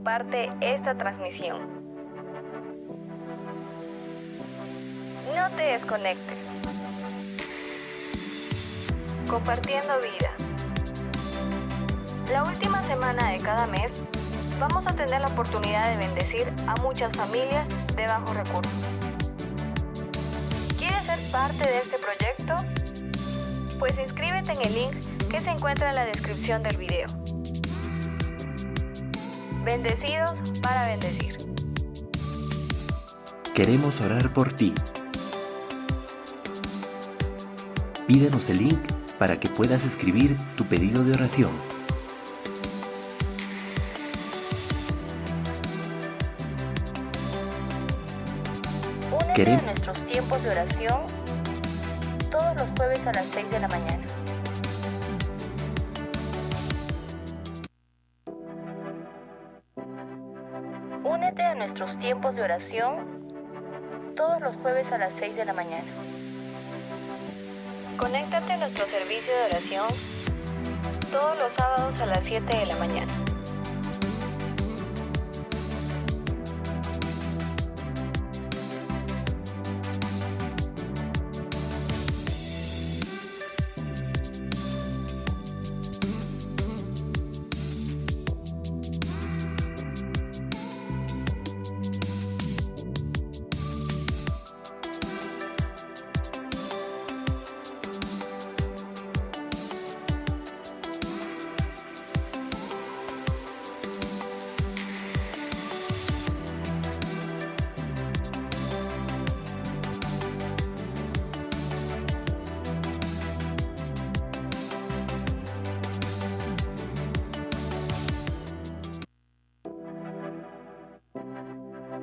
comparte esta transmisión. No te desconectes. Compartiendo vida. La última semana de cada mes vamos a tener la oportunidad de bendecir a muchas familias de bajos recursos. ¿Quieres ser parte de este proyecto? Pues inscríbete en el link que se encuentra en la descripción del video. Bendecidos para bendecir. Queremos orar por ti. Pídenos el link para que puedas escribir tu pedido de oración. Únete a nuestros tiempos de oración todos los jueves a las 6 de la mañana. Únete a nuestros tiempos de oración todos los jueves a las 6 de la mañana. Conéctate a nuestro servicio de oración todos los sábados a las 7 de la mañana.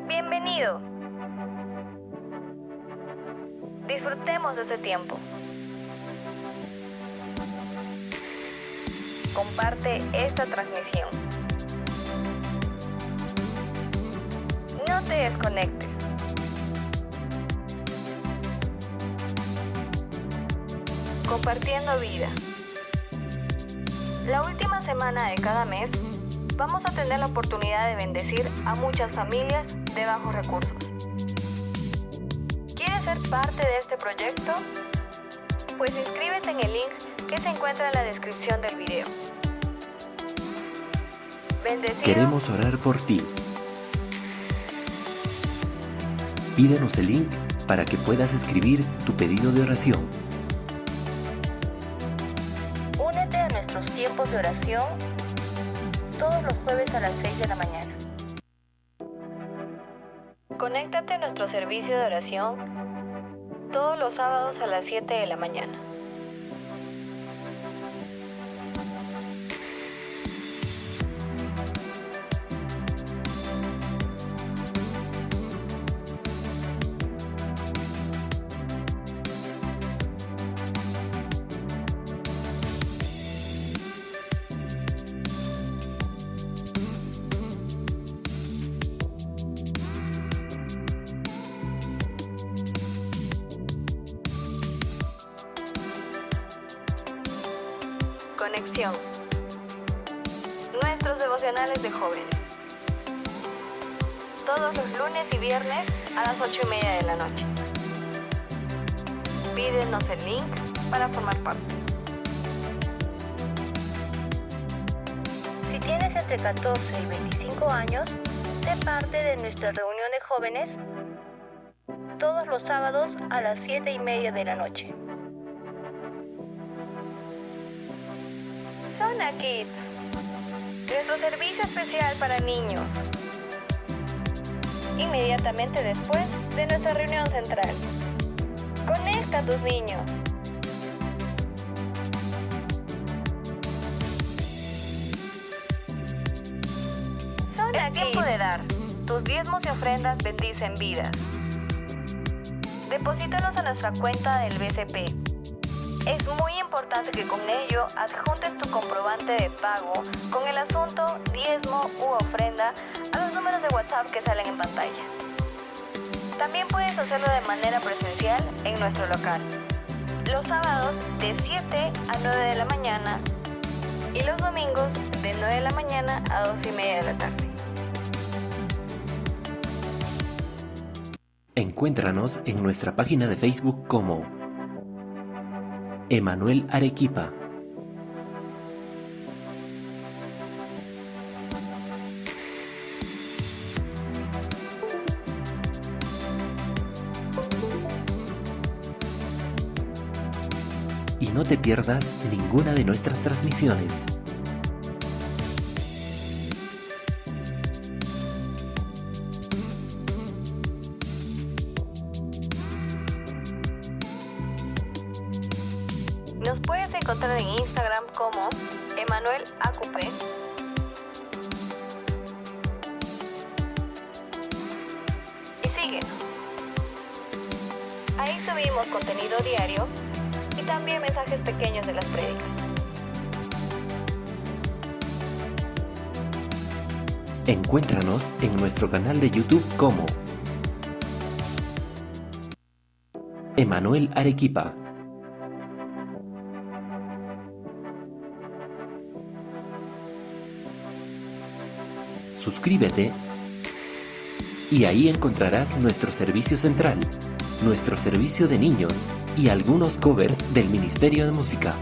Bienvenido. Disfrutemos de este tiempo. Comparte esta transmisión. No te desconectes. Compartiendo vida. La última semana de cada mes vamos a tener la oportunidad de bendecir a muchas familias de bajos recursos. ¿Quieres ser parte de este proyecto? Pues inscríbete en el link que se encuentra en la descripción del video. Bendecido. Queremos orar por ti. Pídenos el link para que puedas escribir tu pedido de oración. Únete a nuestros tiempos de oración todos los jueves a las 6 de la mañana. Conéctate a nuestro servicio de oración todos los sábados a las 7 de la mañana. Conexión. Nuestros devocionales de jóvenes. Todos los lunes y viernes a las 8:30 de la noche. Pídenos el link para formar parte. Si tienes entre 14 y 25 años, sé parte de nuestra reunión de jóvenes todos los sábados a las 7:30 de la noche. Zona Kids, nuestro servicio especial para niños. Inmediatamente después de nuestra reunión central. Conecta a tus niños. Zona Kids. Es tiempo de dar. Tus diezmos y ofrendas bendicen vidas. Deposítalos a nuestra cuenta del BCP. Es muy importante que con ello adjuntes tu comprobante de pago con el asunto diezmo u ofrenda a los números de WhatsApp que salen en pantalla. También puedes hacerlo de manera presencial en nuestro local, los sábados de 7 a 9 de la mañana y los domingos de 9 de la mañana a 2:30 de la tarde. Encuéntranos en nuestra página de Facebook como Emanuel Arequipa. Y no te pierdas ninguna de nuestras transmisiones. Nos puedes encontrar en Instagram como Emanuel AQP. Y síguenos. Ahí subimos contenido diario y también mensajes pequeños de las prédicas. Encuéntranos en nuestro canal de YouTube como Emanuel Arequipa. Suscríbete y ahí encontrarás nuestro servicio central, nuestro servicio de niños y algunos covers del Ministerio de Música.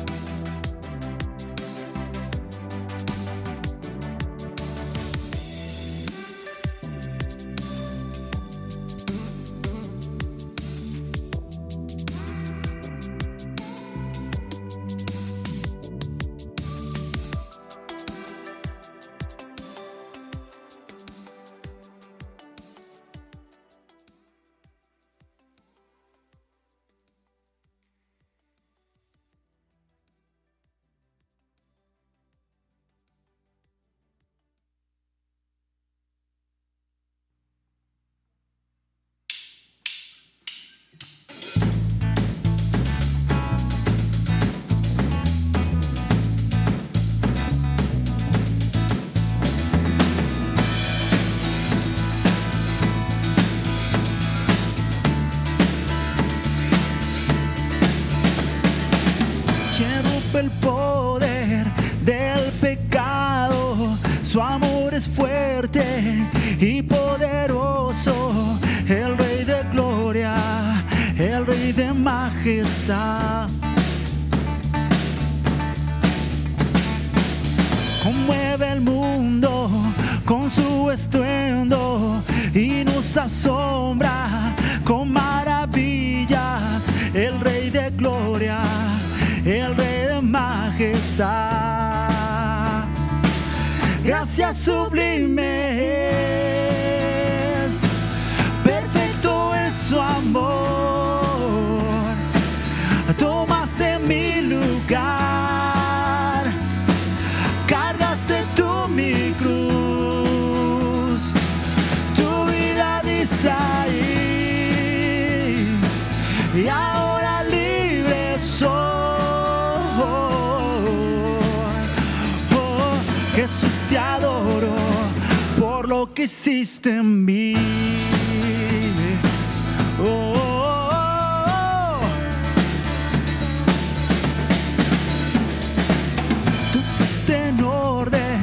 El poder del pecado, su amor es fuerte y poderoso, el Rey de gloria, el Rey de majestad. Conmueve el mundo con su estruendo y nos asombra con maravillas, el Rey de gloria, el Rey de majestad. Gracias sublimes, perfecto es su amor. Tomaste mi lugar, cargaste tú mi cruz, tu vida diste ahí y ahora libre soy. Jesús, te adoro por lo que hiciste en mí. Tú pusiste en orden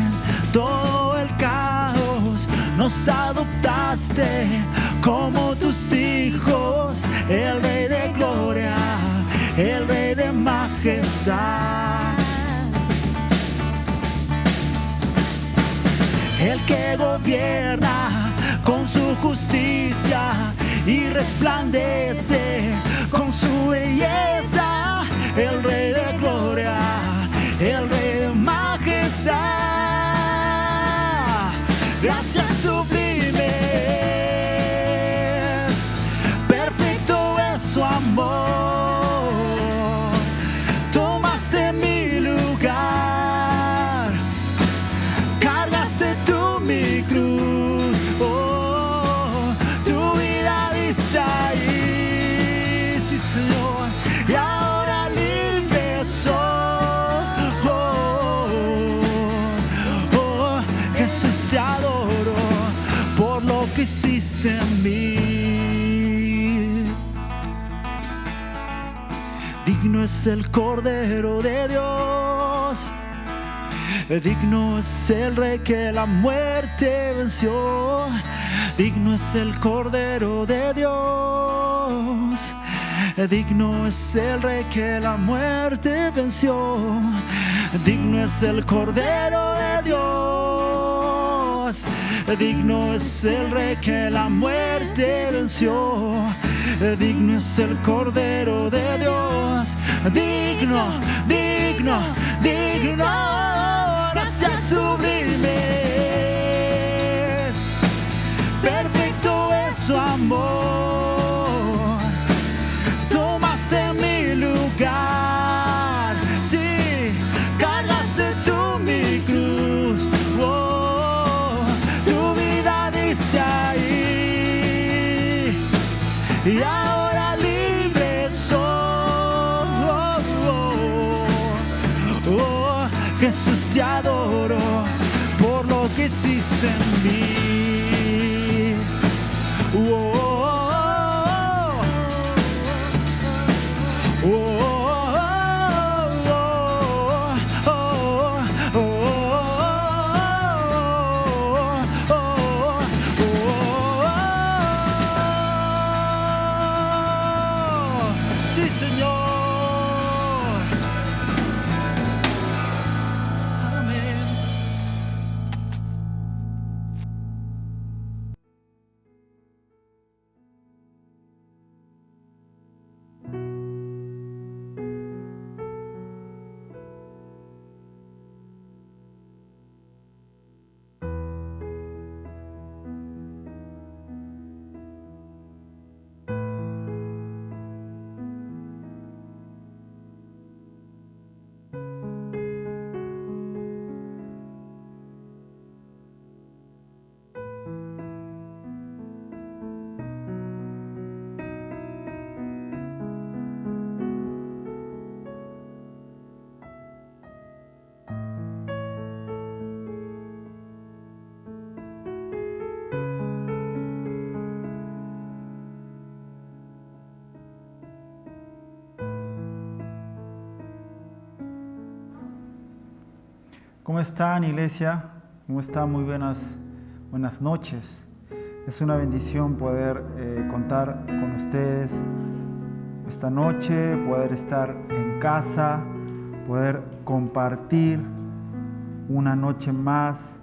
todo el caos, nos adoptaste como tus hijos, el Rey de gloria, el Rey de majestad. El que gobierna con su justicia y resplandece con su belleza, el Rey de gloria, el Rey de majestad. Gracias sublimes, perfecto es su amor. Tomaste mi lugar, cargaste tú mi cruz, tu vida diste ahí, sí Señor, y ahora libre soy. Jesús, te adoro por lo que hiciste en mí. Digno es el Cordero de Dios Digno es el Rey que la muerte venció. Digno es el Cordero de Dios. Digno es el Rey que la muerte venció. Digno es el Cordero de Dios. Digno es el Rey que la muerte venció. Digno es el Cordero de Dios. Digno, digno, digno. Gracias sublimes. Perfecto es su amor. Tomaste mi lugar. Sí, cargaste tú mi cruz. Oh, tu vida diste ahí. Y ahora libre soy. Oh, Jesús, te adoro por lo que hiciste en mí. Oh, oh, sí, Señor. Amén. ¿Cómo están, iglesia? ¿Cómo están? Muy buenas noches. Es una bendición poder contar con ustedes esta noche, poder estar en casa, poder compartir una noche más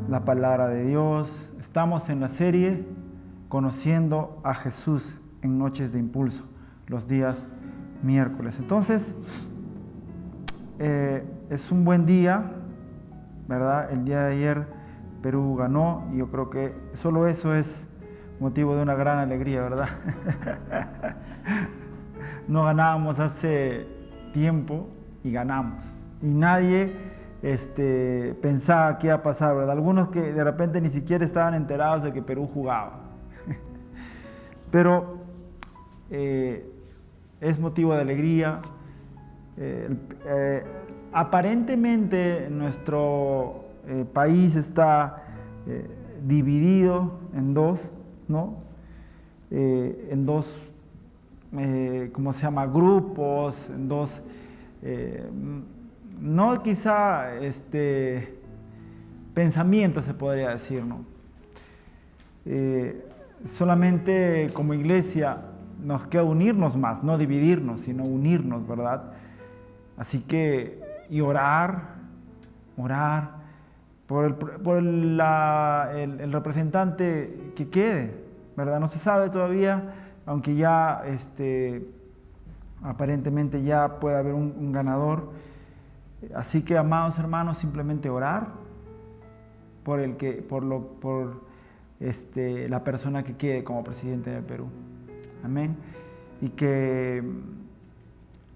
la palabra de Dios. Estamos en la serie Conociendo a Jesús en Noches de Impulso, los días miércoles. Entonces, es un buen día, ¿verdad? El día de ayer Perú ganó y yo creo que solo eso es motivo de una gran alegría, ¿verdad? No ganábamos hace tiempo y ganamos. Y nadie pensaba que iba a pasar, ¿verdad? Algunos que de repente ni siquiera estaban enterados de que Perú jugaba. Pero es motivo de alegría. Aparentemente nuestro país está dividido en dos, ¿no? En dos, ¿cómo se llama? Grupos, en dos, no quizá pensamientos se podría decir, ¿no? Solamente como iglesia nos queda unirnos más, no dividirnos, sino unirnos, ¿verdad? Así que, y orar por el representante que quede, ¿verdad? No se sabe todavía, aunque ya aparentemente ya puede haber un ganador. Así que, amados hermanos, simplemente orar por la persona que quede como presidente de Perú. Amén. Y que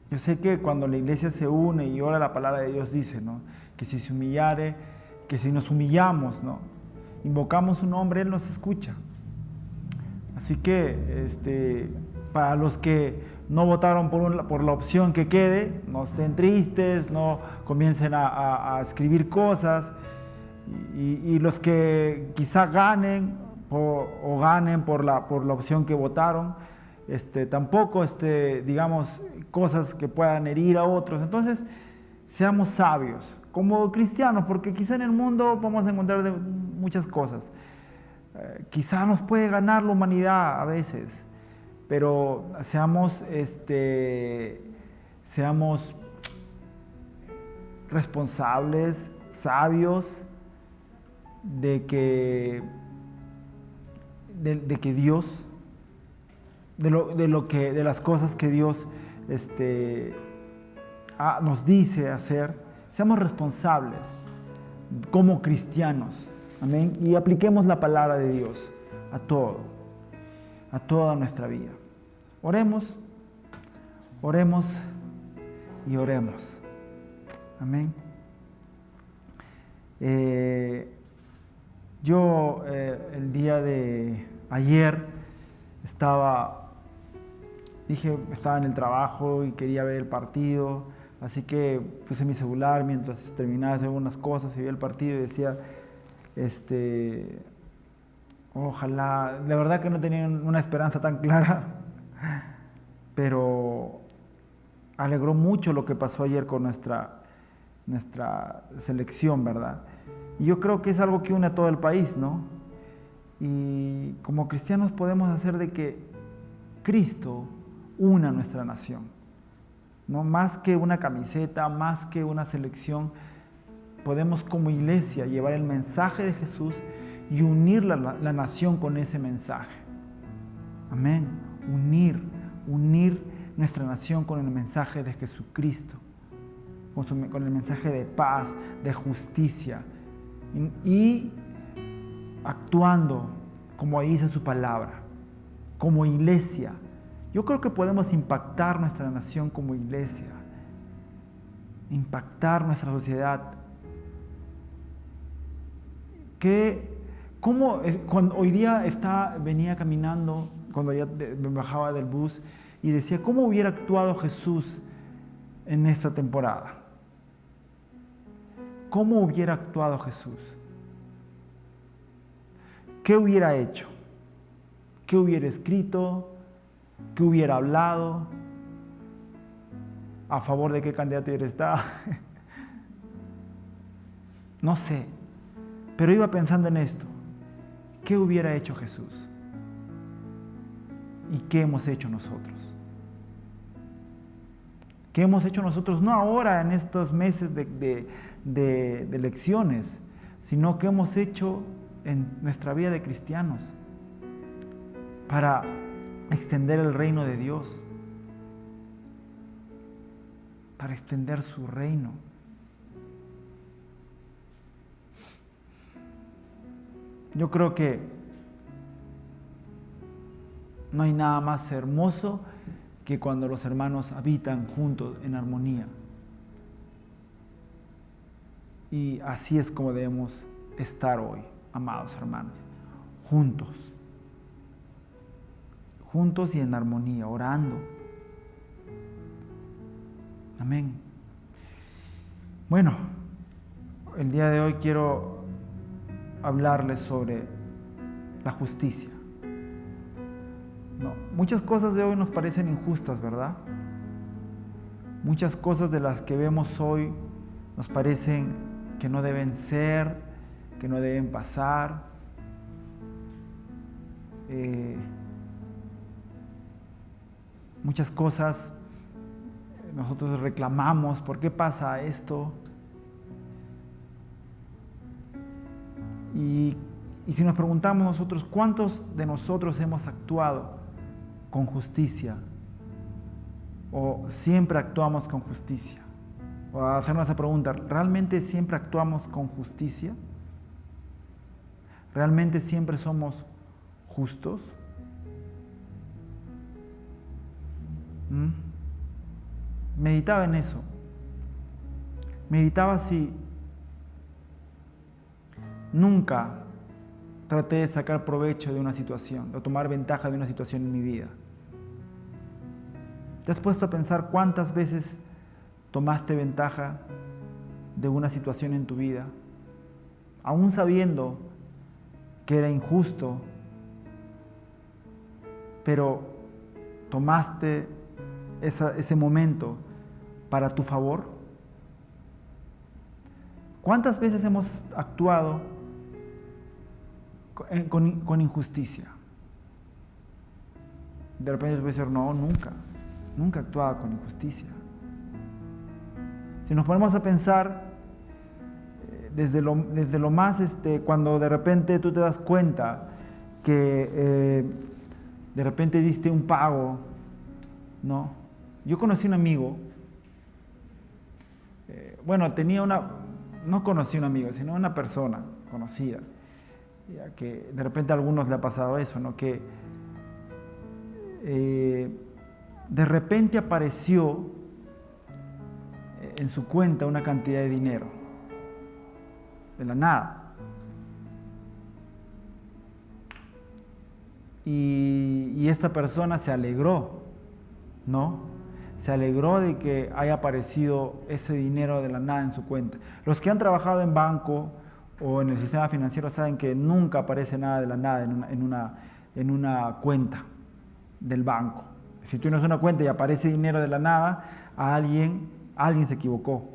yo sé que cuando la iglesia se une y ora, la palabra de Dios dice, ¿no? Que si se humillare, que si nos humillamos, ¿no? Invocamos su nombre, Él nos escucha. Así que para los que no votaron por la opción que quede, no estén tristes, no comiencen a escribir cosas. Y los que quizá ganen o ganen por la opción que votaron, tampoco digamos cosas que puedan herir a otros. Entonces seamos sabios, como cristianos, porque quizá en el mundo vamos a encontrar muchas cosas. Quizá nos puede ganar la humanidad a veces, pero seamos responsables, sabios, de que Dios, de las cosas que Dios nos dice hacer, seamos responsables como cristianos, amén, y apliquemos la palabra de Dios a toda nuestra vida. Oremos y oremos, amén. Yo el día de ayer estaba en el trabajo y quería ver el partido, así que puse mi celular mientras terminaba de hacer algunas cosas y veía el partido y decía, ojalá, la verdad que no tenía una esperanza tan clara, pero alegró mucho lo que pasó ayer con nuestra selección, ¿verdad? Y yo creo que es algo que une a todo el país, ¿no? Y como cristianos podemos hacer de que Cristo una nuestra nación, ¿no? Más que una camiseta, más que una selección, podemos como iglesia llevar el mensaje de Jesús y unir la nación con ese mensaje. Amén. Unir nuestra nación con el mensaje de Jesucristo, con el mensaje de paz, de justicia, y actuando como dice su palabra, como iglesia. Yo creo que podemos impactar nuestra nación como iglesia, impactar nuestra sociedad. Cuando hoy día venía caminando, cuando ya me bajaba del bus, y decía, ¿cómo hubiera actuado Jesús en esta temporada? ¿Cómo hubiera actuado Jesús? ¿Qué hubiera hecho? ¿Qué hubiera escrito? ¿Qué hubiera hablado? ¿A favor de qué candidato hubiera estado? No sé, pero iba pensando en esto. ¿Qué hubiera hecho Jesús? ¿Y qué hemos hecho nosotros? ¿Qué hemos hecho nosotros? No ahora en estos meses de elecciones, sino que hemos hecho en nuestra vida de cristianos para extender el reino de Dios, para extender su reino. Yo creo que no hay nada más hermoso que cuando los hermanos habitan juntos en armonía. Y así es como debemos estar hoy, amados hermanos, juntos y en armonía, orando. Amén. Bueno, el día de hoy quiero hablarles sobre la justicia. Muchas cosas de hoy nos parecen injustas, ¿verdad? Muchas cosas de las que vemos hoy nos parecen que no deben ser, que no deben pasar. Muchas cosas nosotros reclamamos, ¿por qué pasa esto? Y si nos preguntamos nosotros, ¿cuántos de nosotros hemos actuado con justicia? ¿O siempre actuamos con justicia? O a hacernos esa pregunta, ¿realmente siempre actuamos con justicia? ¿Realmente siempre somos justos? Meditaba en eso. Meditaba si nunca traté de sacar provecho de una situación, de tomar ventaja de una situación en mi vida. ¿Te has puesto a pensar cuántas veces tomaste ventaja de una situación en tu vida, aún sabiendo que era injusto, pero tomaste ese momento para tu favor? ¿Cuántas veces hemos actuado con injusticia? De repente puede decir, no, nunca he actuado con injusticia. Si nos ponemos a pensar, desde lo más, cuando de repente tú te das cuenta que de repente diste un pago, ¿no? Yo conocí un amigo, no conocí un amigo, sino una persona conocida, ya que de repente a algunos le ha pasado eso, ¿no? Que de repente apareció en su cuenta una cantidad de dinero, de la nada. Y esta persona se alegró, ¿no? Se alegró de que haya aparecido ese dinero de la nada en su cuenta. Los que han trabajado en banco o en el sistema financiero saben que nunca aparece nada de la nada en una cuenta del banco. Si tú tienes una cuenta y aparece dinero de la nada, alguien se equivocó,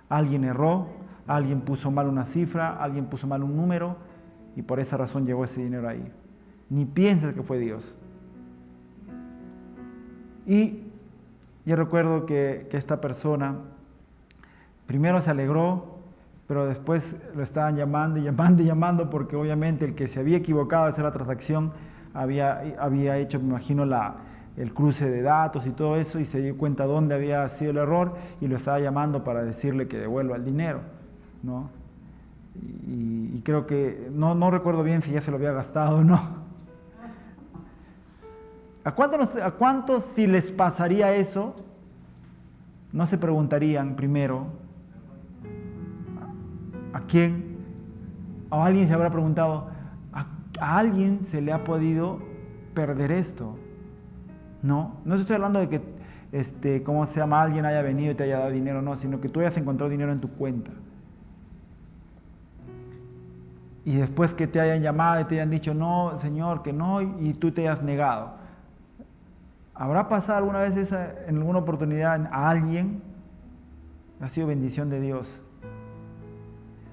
alguien erró, alguien puso mal una cifra, alguien puso mal un número y por esa razón llegó ese dinero ahí. Ni pienses que fue Dios. Y yo recuerdo que esta persona primero se alegró, pero después lo estaban llamando porque obviamente el que se había equivocado de hacer la transacción había hecho, me imagino, el cruce de datos y todo eso, y se dio cuenta dónde había sido el error y lo estaba llamando para decirle que devuelva el dinero, ¿no? Y creo que, no recuerdo bien si ya se lo había gastado o no. ¿A cuántos si les pasaría eso, no se preguntarían primero a quién? O alguien se habrá preguntado, ¿a alguien se le ha podido perder esto? No estoy hablando de que, alguien haya venido y te haya dado dinero, no, sino que tú hayas encontrado dinero en tu cuenta. Y después que te hayan llamado y te hayan dicho, no, Señor, que no, y tú te hayas negado. ¿Habrá pasado alguna vez en alguna oportunidad a alguien? Ha sido bendición de Dios.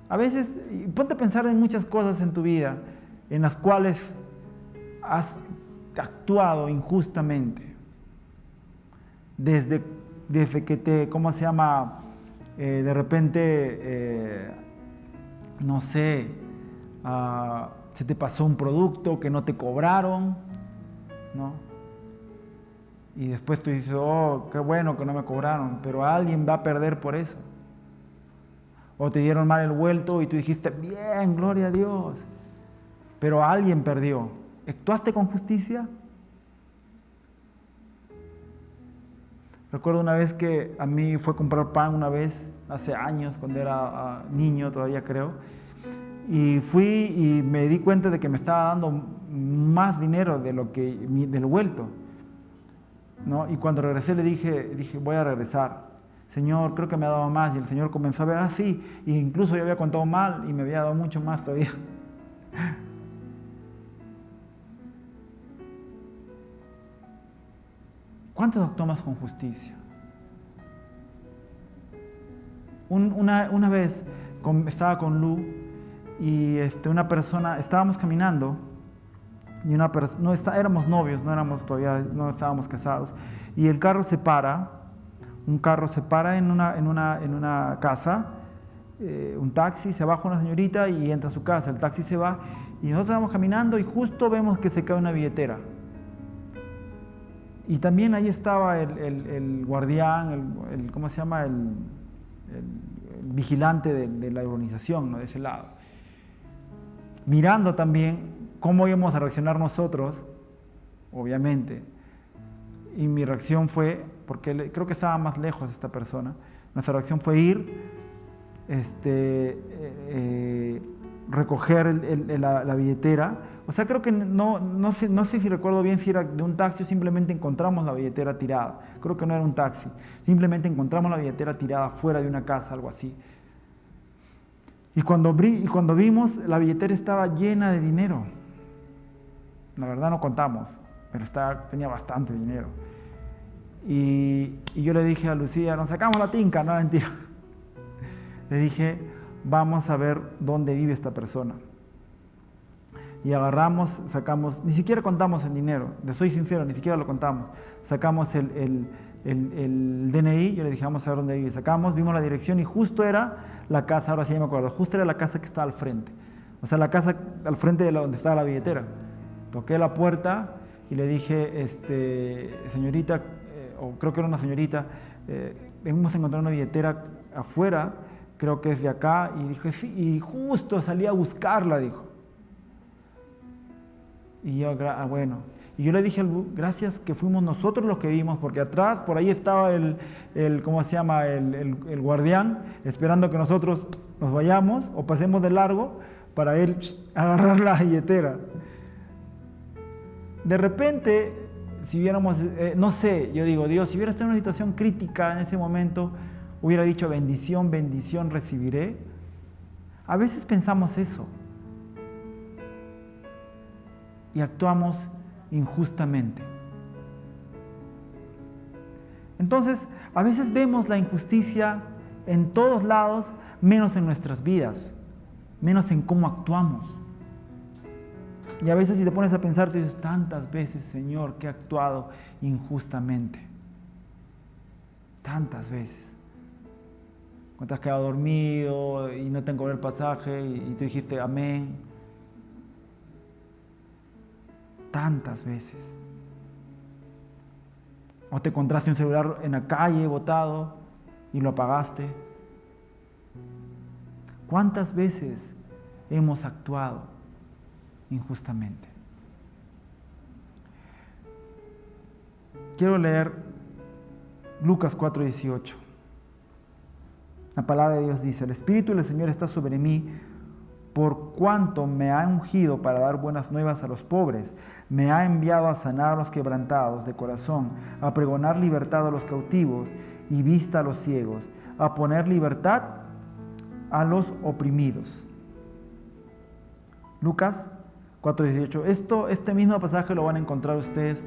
A veces, ponte a pensar en muchas cosas en tu vida en las cuales has actuado injustamente. Desde que de repente, se te pasó un producto que no te cobraron, ¿no? Y después tú dices, oh, qué bueno que no me cobraron, pero alguien va a perder por eso. O te dieron mal el vuelto y tú dijiste, bien, gloria a Dios, pero alguien perdió. ¿Actuaste con justicia? Recuerdo una vez que a mí fue a comprar pan una vez, hace años, cuando era niño todavía creo, y fui y me di cuenta de que me estaba dando más dinero del vuelto, ¿no? Y cuando regresé le dije, voy a regresar. Señor, creo que me ha dado más. Y el Señor comenzó a ver, sí, e incluso yo había contado mal y me había dado mucho más todavía. ¿Cuántos actuamos con justicia? Una vez estaba con Lu y una persona, estábamos caminando y éramos novios, no estábamos casados, y el carro se para, en una casa, un taxi, se baja una señorita y entra a su casa, el taxi se va y nosotros estábamos caminando y justo vemos que se cae una billetera. Y también ahí estaba el guardián, el vigilante de la urbanización, ¿no? De ese lado. Mirando también cómo íbamos a reaccionar nosotros, obviamente. Y mi reacción fue, porque creo que estaba más lejos esta persona, nuestra reacción fue ir, recoger la billetera. O sea, creo que no sé si recuerdo bien si era de un taxi o simplemente encontramos la billetera tirada. Creo que no era un taxi. Simplemente encontramos la billetera tirada fuera de una casa, algo así. Y cuando vimos, la billetera estaba llena de dinero. La verdad no contamos, pero tenía bastante dinero. Y yo le dije a Lucía, nos sacamos la tinca, no, mentira. Le dije, vamos a ver dónde vive esta persona. Y agarramos, sacamos, ni siquiera contamos el dinero, les soy sincero, ni siquiera lo contamos. Sacamos el DNI, yo le dije, vamos a ver dónde vive. Sacamos, vimos la dirección y justo era la casa, ahora sí me acuerdo, justo era la casa que estaba al frente. O sea, la casa al frente de donde estaba la billetera. Toqué la puerta y le dije, señorita, o creo que era una señorita, hemos encontrado una billetera afuera, creo que es de acá, y dije, sí, y justo salí a buscarla, dijo. Y yo, bueno, y yo le dije, gracias que fuimos nosotros los que vimos, porque atrás, por ahí estaba ¿cómo se llama? El guardián, esperando que nosotros nos vayamos o pasemos de largo para él agarrar la billetera. De repente, si hubiéramos, no sé, yo digo, Dios, si hubiera estado en una situación crítica en ese momento, hubiera dicho, bendición, bendición recibiré. A veces pensamos eso. Y actuamos injustamente. Entonces, a veces vemos la injusticia en todos lados, menos en nuestras vidas, menos en cómo actuamos. Y a veces si te pones a pensar, te dices, tantas veces, Señor, que he actuado injustamente. Tantas veces. Cuando te has quedado dormido y no te han cobrado el pasaje y tú dijiste, amén. Tantas veces. O te encontraste un celular en la calle botado y lo apagaste. ¿Cuántas veces hemos actuado injustamente? Quiero leer Lucas 4:18. La palabra de Dios dice, el Espíritu del Señor está sobre mí, por cuanto me ha ungido para dar buenas nuevas a los pobres, me ha enviado a sanar a los quebrantados de corazón, a pregonar libertad a los cautivos y vista a los ciegos, a poner libertad a los oprimidos. Lucas 4:18. Este mismo pasaje lo van a encontrar ustedes,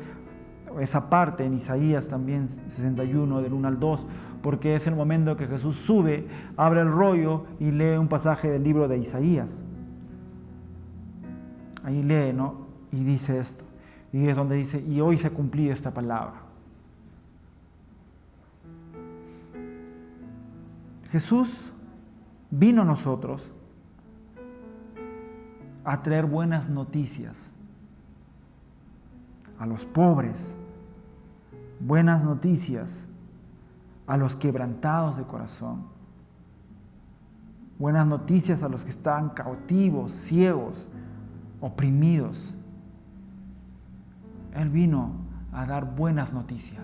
esa parte en Isaías también 61, del 1 al 2, porque es el momento que Jesús sube, abre el rollo y lee un pasaje del libro de Isaías. Ahí lee, ¿no? Y dice esto. Y es donde dice, y hoy se ha cumplido esta palabra. Jesús vino a nosotros a traer buenas noticias a los pobres, buenas noticias a los quebrantados de corazón, buenas noticias a los que están cautivos, ciegos, oprimidos. Él vino a dar buenas noticias,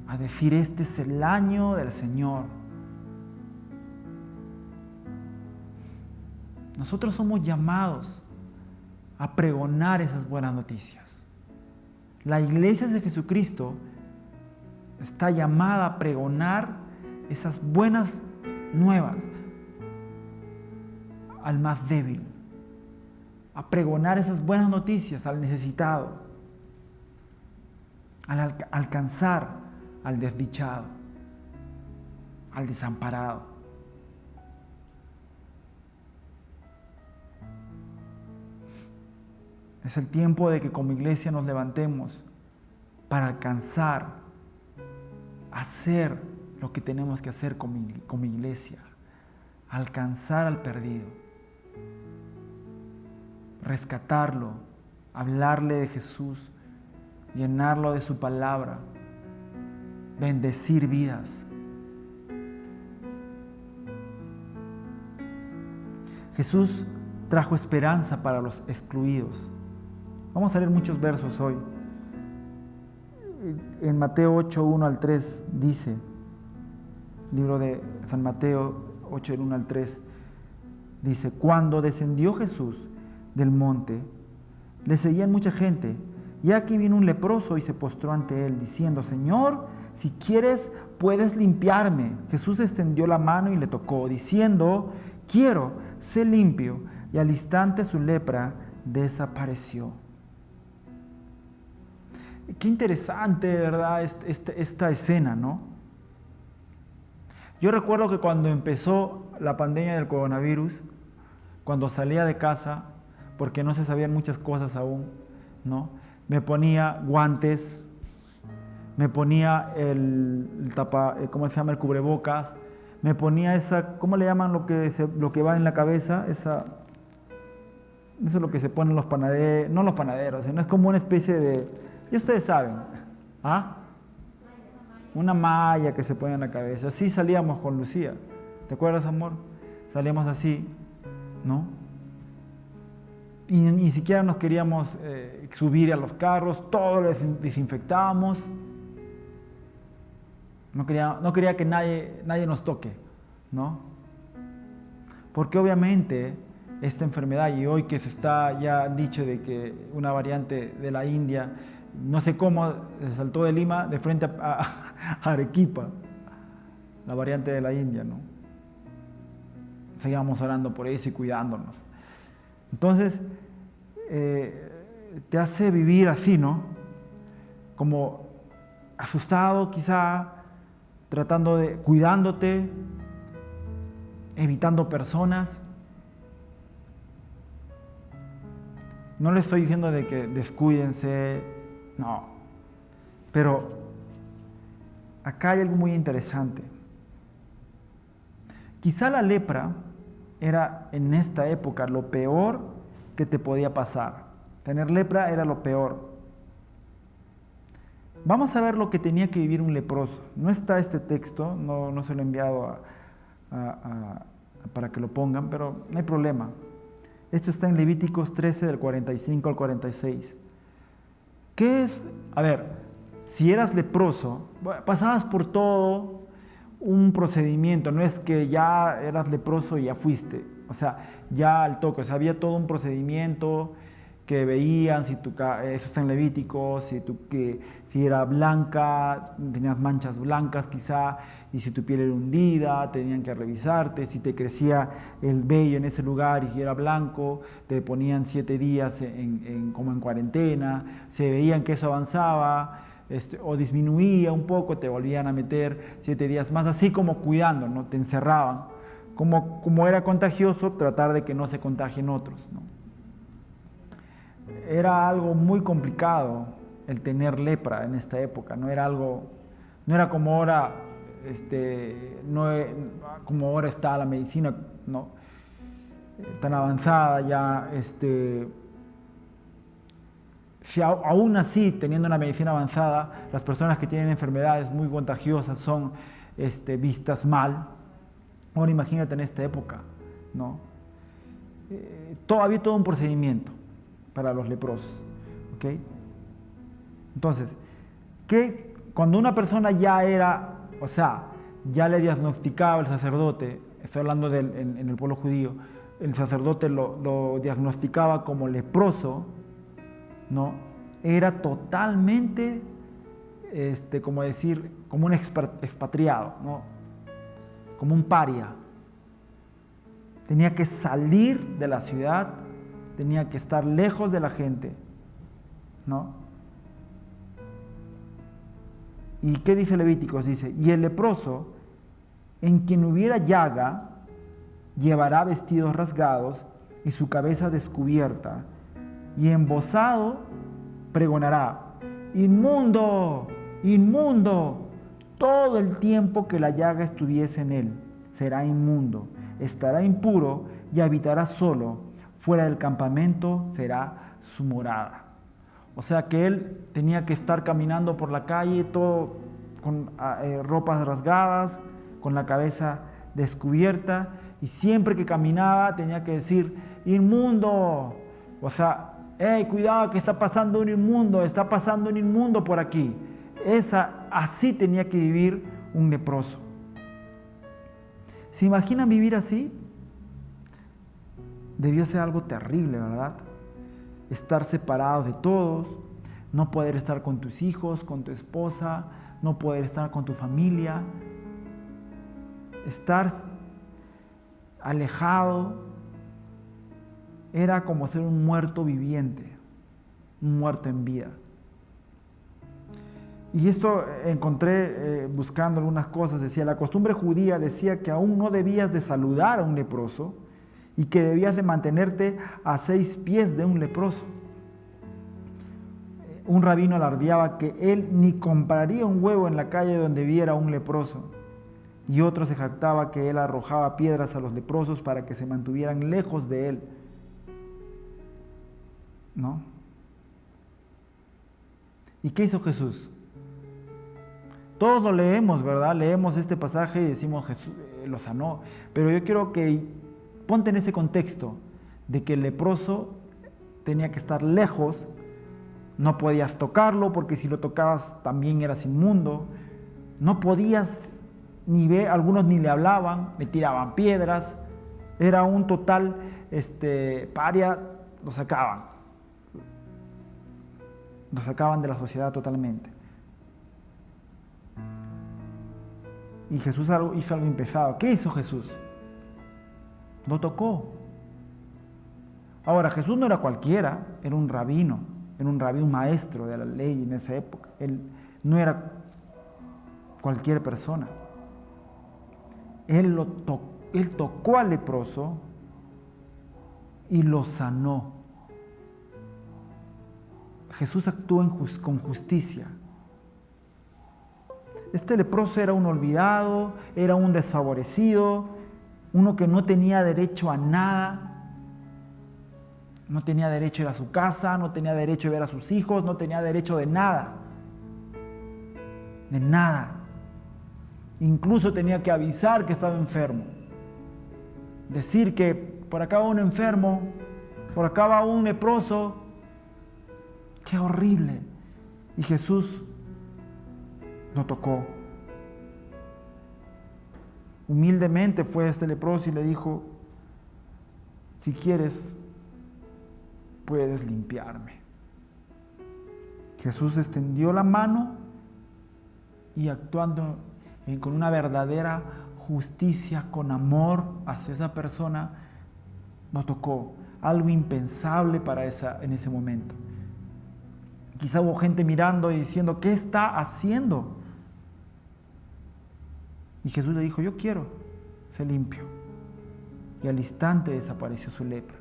a decir, este es el año del Señor. Nosotros somos llamados a pregonar esas buenas noticias. La iglesia de Jesucristo está llamada a pregonar esas buenas nuevas al más débil, a pregonar esas buenas noticias al necesitado, al alcanzar al desdichado, al desamparado. Es el tiempo de que como iglesia nos levantemos para alcanzar, hacer lo que tenemos que hacer como iglesia, alcanzar al perdido, rescatarlo, hablarle de Jesús, llenarlo de su palabra, bendecir vidas. Jesús trajo esperanza para los excluidos. Vamos a leer muchos versos hoy. En Mateo 8, 1 al 3 dice, libro de San Mateo 8, del 1 al 3, dice, cuando descendió Jesús del monte, le seguían mucha gente, y aquí vino un leproso y se postró ante él, diciendo, Señor, si quieres, puedes limpiarme. Jesús extendió la mano y le tocó, diciendo, quiero, sé limpio, y al instante su lepra desapareció. Qué interesante, ¿verdad? Esta escena, ¿no? Yo recuerdo que cuando empezó la pandemia del coronavirus, cuando salía de casa, porque no se sabían muchas cosas aún, ¿no? Me ponía guantes, me ponía ¿cómo se llama? El cubrebocas, me ponía esa, ¿cómo le llaman lo que va en la cabeza? Eso es lo que se ponen los panaderos, no los panaderos, sino es como una especie de, y ustedes saben, ¿ah? Una malla que se pone en la cabeza. Así salíamos con Lucía, ¿te acuerdas, amor? Salíamos así, ¿no? Y ni siquiera nos queríamos subir a los carros, todo lo desinfectábamos. No quería que nadie nos toque, ¿no? Porque obviamente esta enfermedad, y hoy que se está ya dicho de que una variante de la India, no sé cómo, se saltó de Lima de frente a Arequipa, la variante de la India, ¿no? Seguíamos orando por eso y cuidándonos. Entonces, te hace vivir así, ¿no? Como asustado quizá, cuidándote, evitando personas. No le estoy diciendo de que descuídense, no. Pero acá hay algo muy interesante. Quizá la lepra era en esta época lo peor que te podía pasar. Tener lepra era lo peor. Vamos a ver lo que tenía que vivir un leproso. No está este texto, no se lo he enviado para que lo pongan, pero no hay problema. Esto está en Levíticos 13, del 45 al 46. ¿Qué es? A ver, si eras leproso, pasabas por todo un procedimiento. No es que ya eras leproso y ya fuiste. O sea, ya al toque. O sea, había todo un procedimiento que veían, eso está en Levíticos, si era blanca, tenías manchas blancas quizá, y si tu piel era hundida, tenían que revisarte, si te crecía el vello en ese lugar y si era blanco, te ponían 7 días como en cuarentena, se veían que eso avanzaba, o disminuía un poco, te volvían a meter 7 días más, así como cuidando, ¿no? Te encerraban. Como era contagioso, tratar de que no se contagien otros, ¿no? Era algo muy complicado el tener lepra en esta época, no era como ahora, como ahora está la medicina, ¿no? Tan avanzada ya, si aún así, teniendo una medicina avanzada, las personas que tienen enfermedades muy contagiosas son vistas mal. Ahora imagínate en esta época, ¿no? Había todo un procedimiento para los leprosos, ¿ok? Entonces, cuando una persona ya era, o sea, ya le diagnosticaba el sacerdote, estoy hablando en el pueblo judío, el sacerdote lo diagnosticaba como leproso, ¿no? Era totalmente, como un expatriado, ¿no? Como un paria. Tenía que salir de la ciudad, tenía que estar lejos de la gente, ¿no? ¿Y qué dice Levíticos? Dice, y el leproso, en quien hubiera llaga, llevará vestidos rasgados y su cabeza descubierta, y embozado pregonará, inmundo, inmundo, todo el tiempo que la llaga estuviese en él, será inmundo, estará impuro y habitará solo, fuera del campamento será su morada. O sea que él tenía que estar caminando por la calle, todo con ropas rasgadas, con la cabeza descubierta, y siempre que caminaba tenía que decir, inmundo, o sea, hey, cuidado que está pasando un inmundo por aquí. Así tenía que vivir un leproso. ¿Se imaginan vivir así? Debió ser algo terrible, ¿verdad? Estar separados de todos, no poder estar con tus hijos, con tu esposa, no poder estar con tu familia, estar alejado. Era como ser un muerto viviente, un muerto en vida. Y esto encontré buscando algunas cosas. Decía, la costumbre judía decía que aún no debías de saludar a un leproso y que debías de mantenerte a 6 pies de un leproso. Un rabino alardeaba que él ni compraría un huevo en la calle donde viera a un leproso. Y otro se jactaba que él arrojaba piedras a los leprosos para que se mantuvieran lejos de él. ¿No? ¿Y qué hizo Jesús? Todos lo leemos, ¿verdad? Leemos este pasaje y decimos Jesús lo sanó. Pero yo quiero que ponte en ese contexto de que el leproso tenía que estar lejos, no podías tocarlo porque si lo tocabas también eras inmundo, no podías ni ver, algunos ni le hablaban, le tiraban piedras, era un total paria, lo sacaban de la sociedad totalmente. Y Jesús hizo algo impensado. ¿Qué hizo Jesús? Lo tocó. Ahora, Jesús no era cualquiera, era un rabino, un maestro de la ley en esa época. Él no era cualquier persona. Él tocó al leproso y lo sanó. Jesús actuó con justicia. Este leproso era un olvidado, era un desfavorecido, uno que no tenía derecho a nada, no tenía derecho a ir a su casa, no tenía derecho a ver a sus hijos, no tenía derecho de nada, de nada. Incluso tenía que avisar que estaba enfermo, decir que por acá va un enfermo, por acá va un leproso. ¡Qué horrible! Y Jesús lo tocó. Humildemente fue este leproso y le dijo, si quieres, puedes limpiarme. Jesús extendió la mano y actuando con una verdadera justicia, con amor hacia esa persona, lo tocó. Algo impensable en ese momento. Quizá hubo gente mirando y diciendo, ¿qué está haciendo? Y Jesús le dijo, yo quiero ser limpio. Y al instante desapareció su lepra.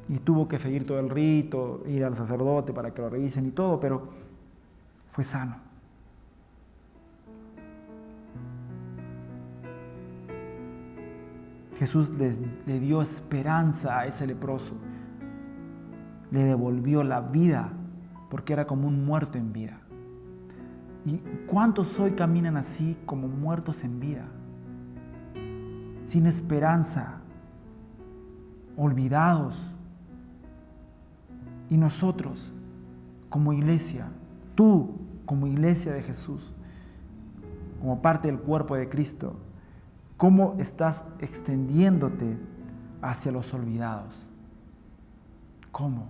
Y tuvo que seguir todo el rito, ir al sacerdote para que lo revisen y todo, pero fue sano. Jesús le dio esperanza a ese leproso. Le devolvió la vida, porque era como un muerto en vida. ¿Y cuántos hoy caminan así, como muertos en vida? Sin esperanza, olvidados. Y nosotros, como iglesia, tú como iglesia de Jesús, como parte del cuerpo de Cristo, ¿cómo estás extendiéndote hacia los olvidados? ¿Cómo?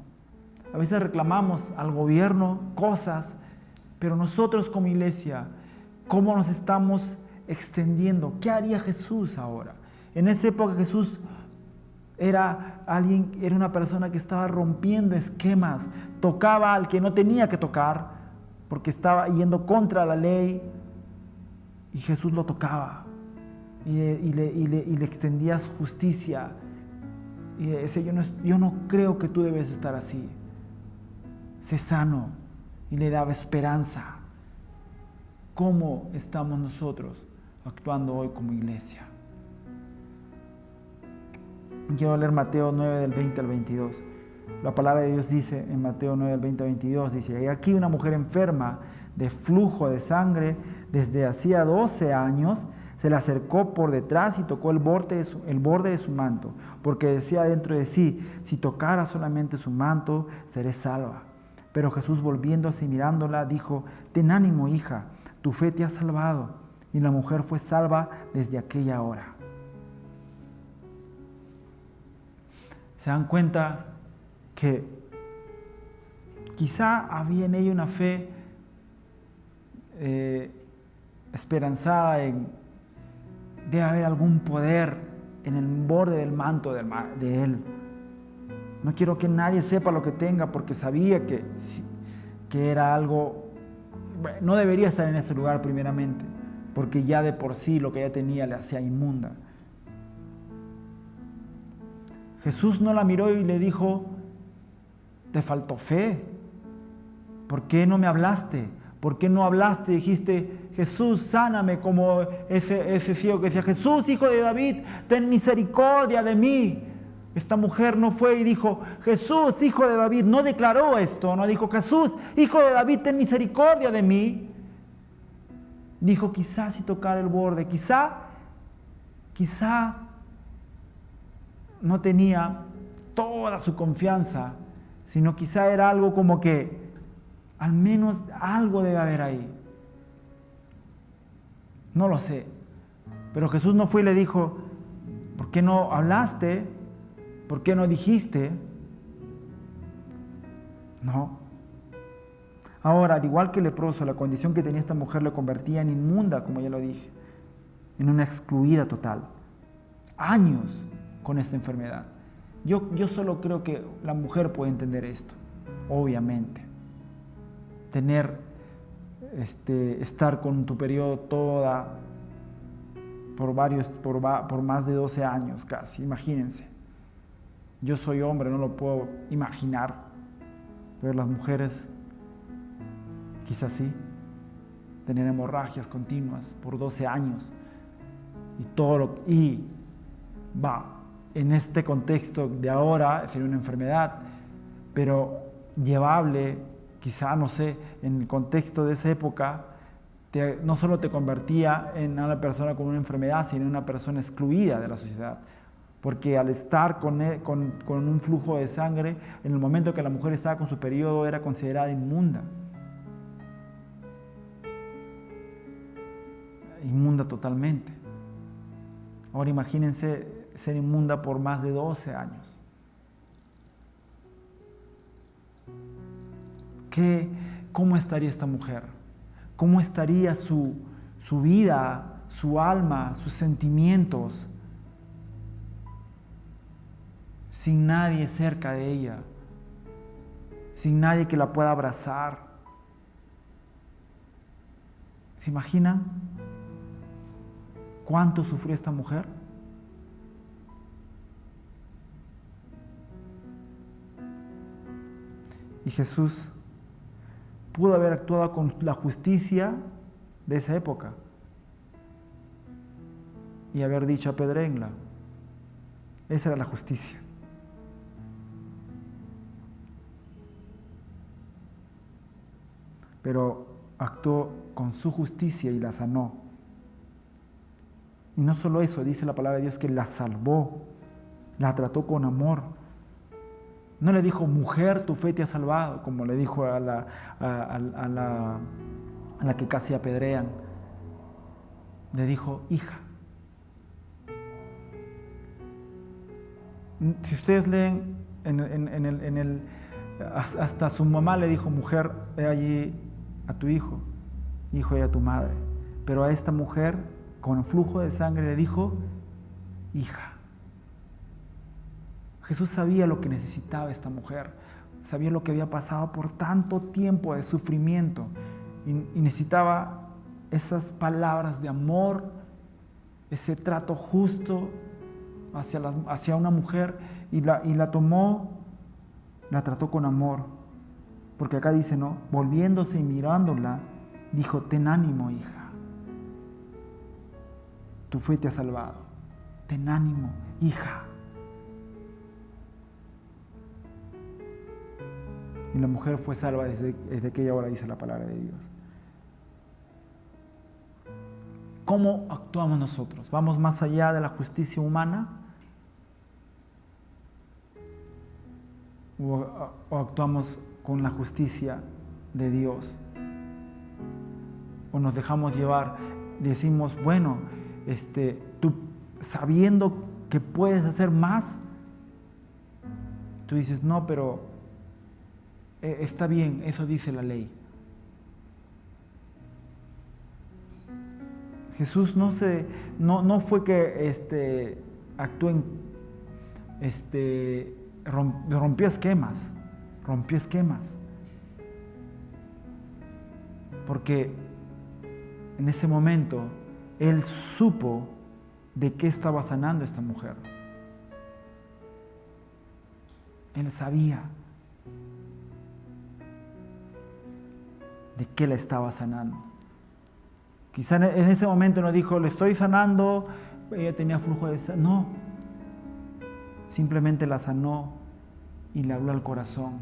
A veces reclamamos al gobierno cosas, pero nosotros como iglesia, ¿cómo nos estamos extendiendo? ¿Qué haría Jesús ahora? En esa época Jesús era una persona que estaba rompiendo esquemas, tocaba al que no tenía que tocar, porque estaba yendo contra la ley, y Jesús lo tocaba, y le extendías justicia, y le decía, yo no creo que tú debes estar así, sé sano, y le daba esperanza. ¿Cómo estamos nosotros actuando hoy como iglesia? Quiero leer Mateo 9 del 20 al 22. La palabra de Dios dice en Mateo 9 del 20 al 22, dice, y aquí una mujer enferma de flujo de sangre desde hacía 12 años, se le acercó por detrás y tocó el borde de su manto, porque decía dentro de sí, si tocara solamente su manto, seré salva. Pero Jesús, volviéndose y mirándola, dijo, ten ánimo, hija, tu fe te ha salvado. Y la mujer fue salva desde aquella hora. ¿Se dan cuenta que quizá había en ella una fe esperanzada de haber algún poder en el borde del manto de él? No quiero que nadie sepa lo que tenga, porque sabía que que era algo, bueno, no debería estar en ese lugar primeramente, porque ya de por sí lo que ella tenía le hacía inmunda. Jesús no la miró y le dijo: te faltó fe. ¿Por qué no me hablaste? ¿Por qué no hablaste y dijiste: Jesús, sáname, como ese ciego que decía: Jesús, hijo de David, ten misericordia de mí? Esta mujer no fue y dijo: Jesús, hijo de David. No declaró esto, no dijo: Jesús, hijo de David, ten misericordia de mí. Dijo: quizás si tocar el borde, quizá no tenía toda su confianza, sino quizá era algo como que al menos algo debe haber ahí. No lo sé. Pero Jesús no fue y le dijo: ¿por qué no hablaste? ¿Por qué no dijiste? No. Ahora, al igual que el leproso, la condición que tenía esta mujer le convertía en inmunda, como ya lo dije, en una excluida total. Años con esta enfermedad. Yo solo creo que la mujer puede entender esto, obviamente. Estar con tu periodo por más de 12 años casi, imagínense. Yo soy hombre, no lo puedo imaginar, pero las mujeres quizás sí, tener hemorragias continuas por 12 años en este contexto de ahora sería una enfermedad, pero llevable, quizá, no sé, en el contexto de esa época, no solo te convertía en una persona con una enfermedad, sino en una persona excluida de la sociedad. Porque al estar con un flujo de sangre, en el momento que la mujer estaba con su periodo, era considerada inmunda. Inmunda totalmente. Ahora imagínense ser inmunda por más de 12 años. ¿Cómo estaría esta mujer? ¿Cómo estaría su vida, su alma, sus sentimientos, sin nadie cerca de ella, sin nadie que la pueda abrazar? ¿Se imaginan cuánto sufrió esta mujer? Y Jesús pudo haber actuado con la justicia de esa época y haber dicho: apedréenla. Esa era la justicia. Pero actuó con su justicia y la sanó. Y no solo eso, dice la palabra de Dios que la salvó, la trató con amor. No le dijo: mujer, tu fe te ha salvado, como le dijo a la que casi apedrean. Le dijo: hija. Si ustedes leen hasta su mamá le dijo: mujer, he allí a tu hijo, hijo, y a tu madre. Pero a esta mujer con flujo de sangre le dijo: hija. Jesús sabía lo que necesitaba esta mujer, sabía lo que había pasado por tanto tiempo de sufrimiento y necesitaba esas palabras de amor, ese trato justo hacia una mujer, y la tomó, la trató con amor, porque acá dice, ¿no? Volviéndose y mirándola, dijo: ten ánimo, hija, tu fe te ha salvado, ten ánimo, hija. Y la mujer fue salva desde aquella hora, dice la palabra de Dios. ¿Cómo actuamos nosotros? ¿Vamos más allá de la justicia humana? ¿O actuamos con la justicia de Dios? ¿O nos dejamos llevar? Decimos: bueno, tú sabiendo que puedes hacer más, tú dices: no, pero está bien, eso dice la ley. Jesús no fue que actuó rompió esquemas. porque en ese momento Él supo de qué estaba sanando esta mujer. Él sabía de qué la estaba sanando. Quizá en ese momento no dijo, le estoy sanando, ella tenía flujo de sangre. No, simplemente la sanó y le habló al corazón.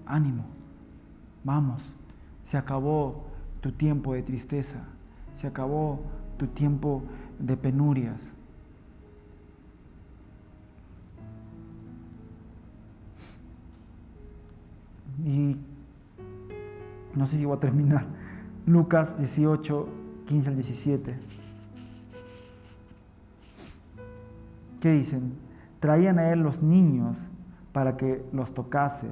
Ánimo, vamos, se acabó tu tiempo de tristeza, se acabó tu tiempo de penurias. Y no sé si voy a terminar. Lucas 18, 15 al 17. ¿Qué dicen? Traían a él los niños para que los tocase,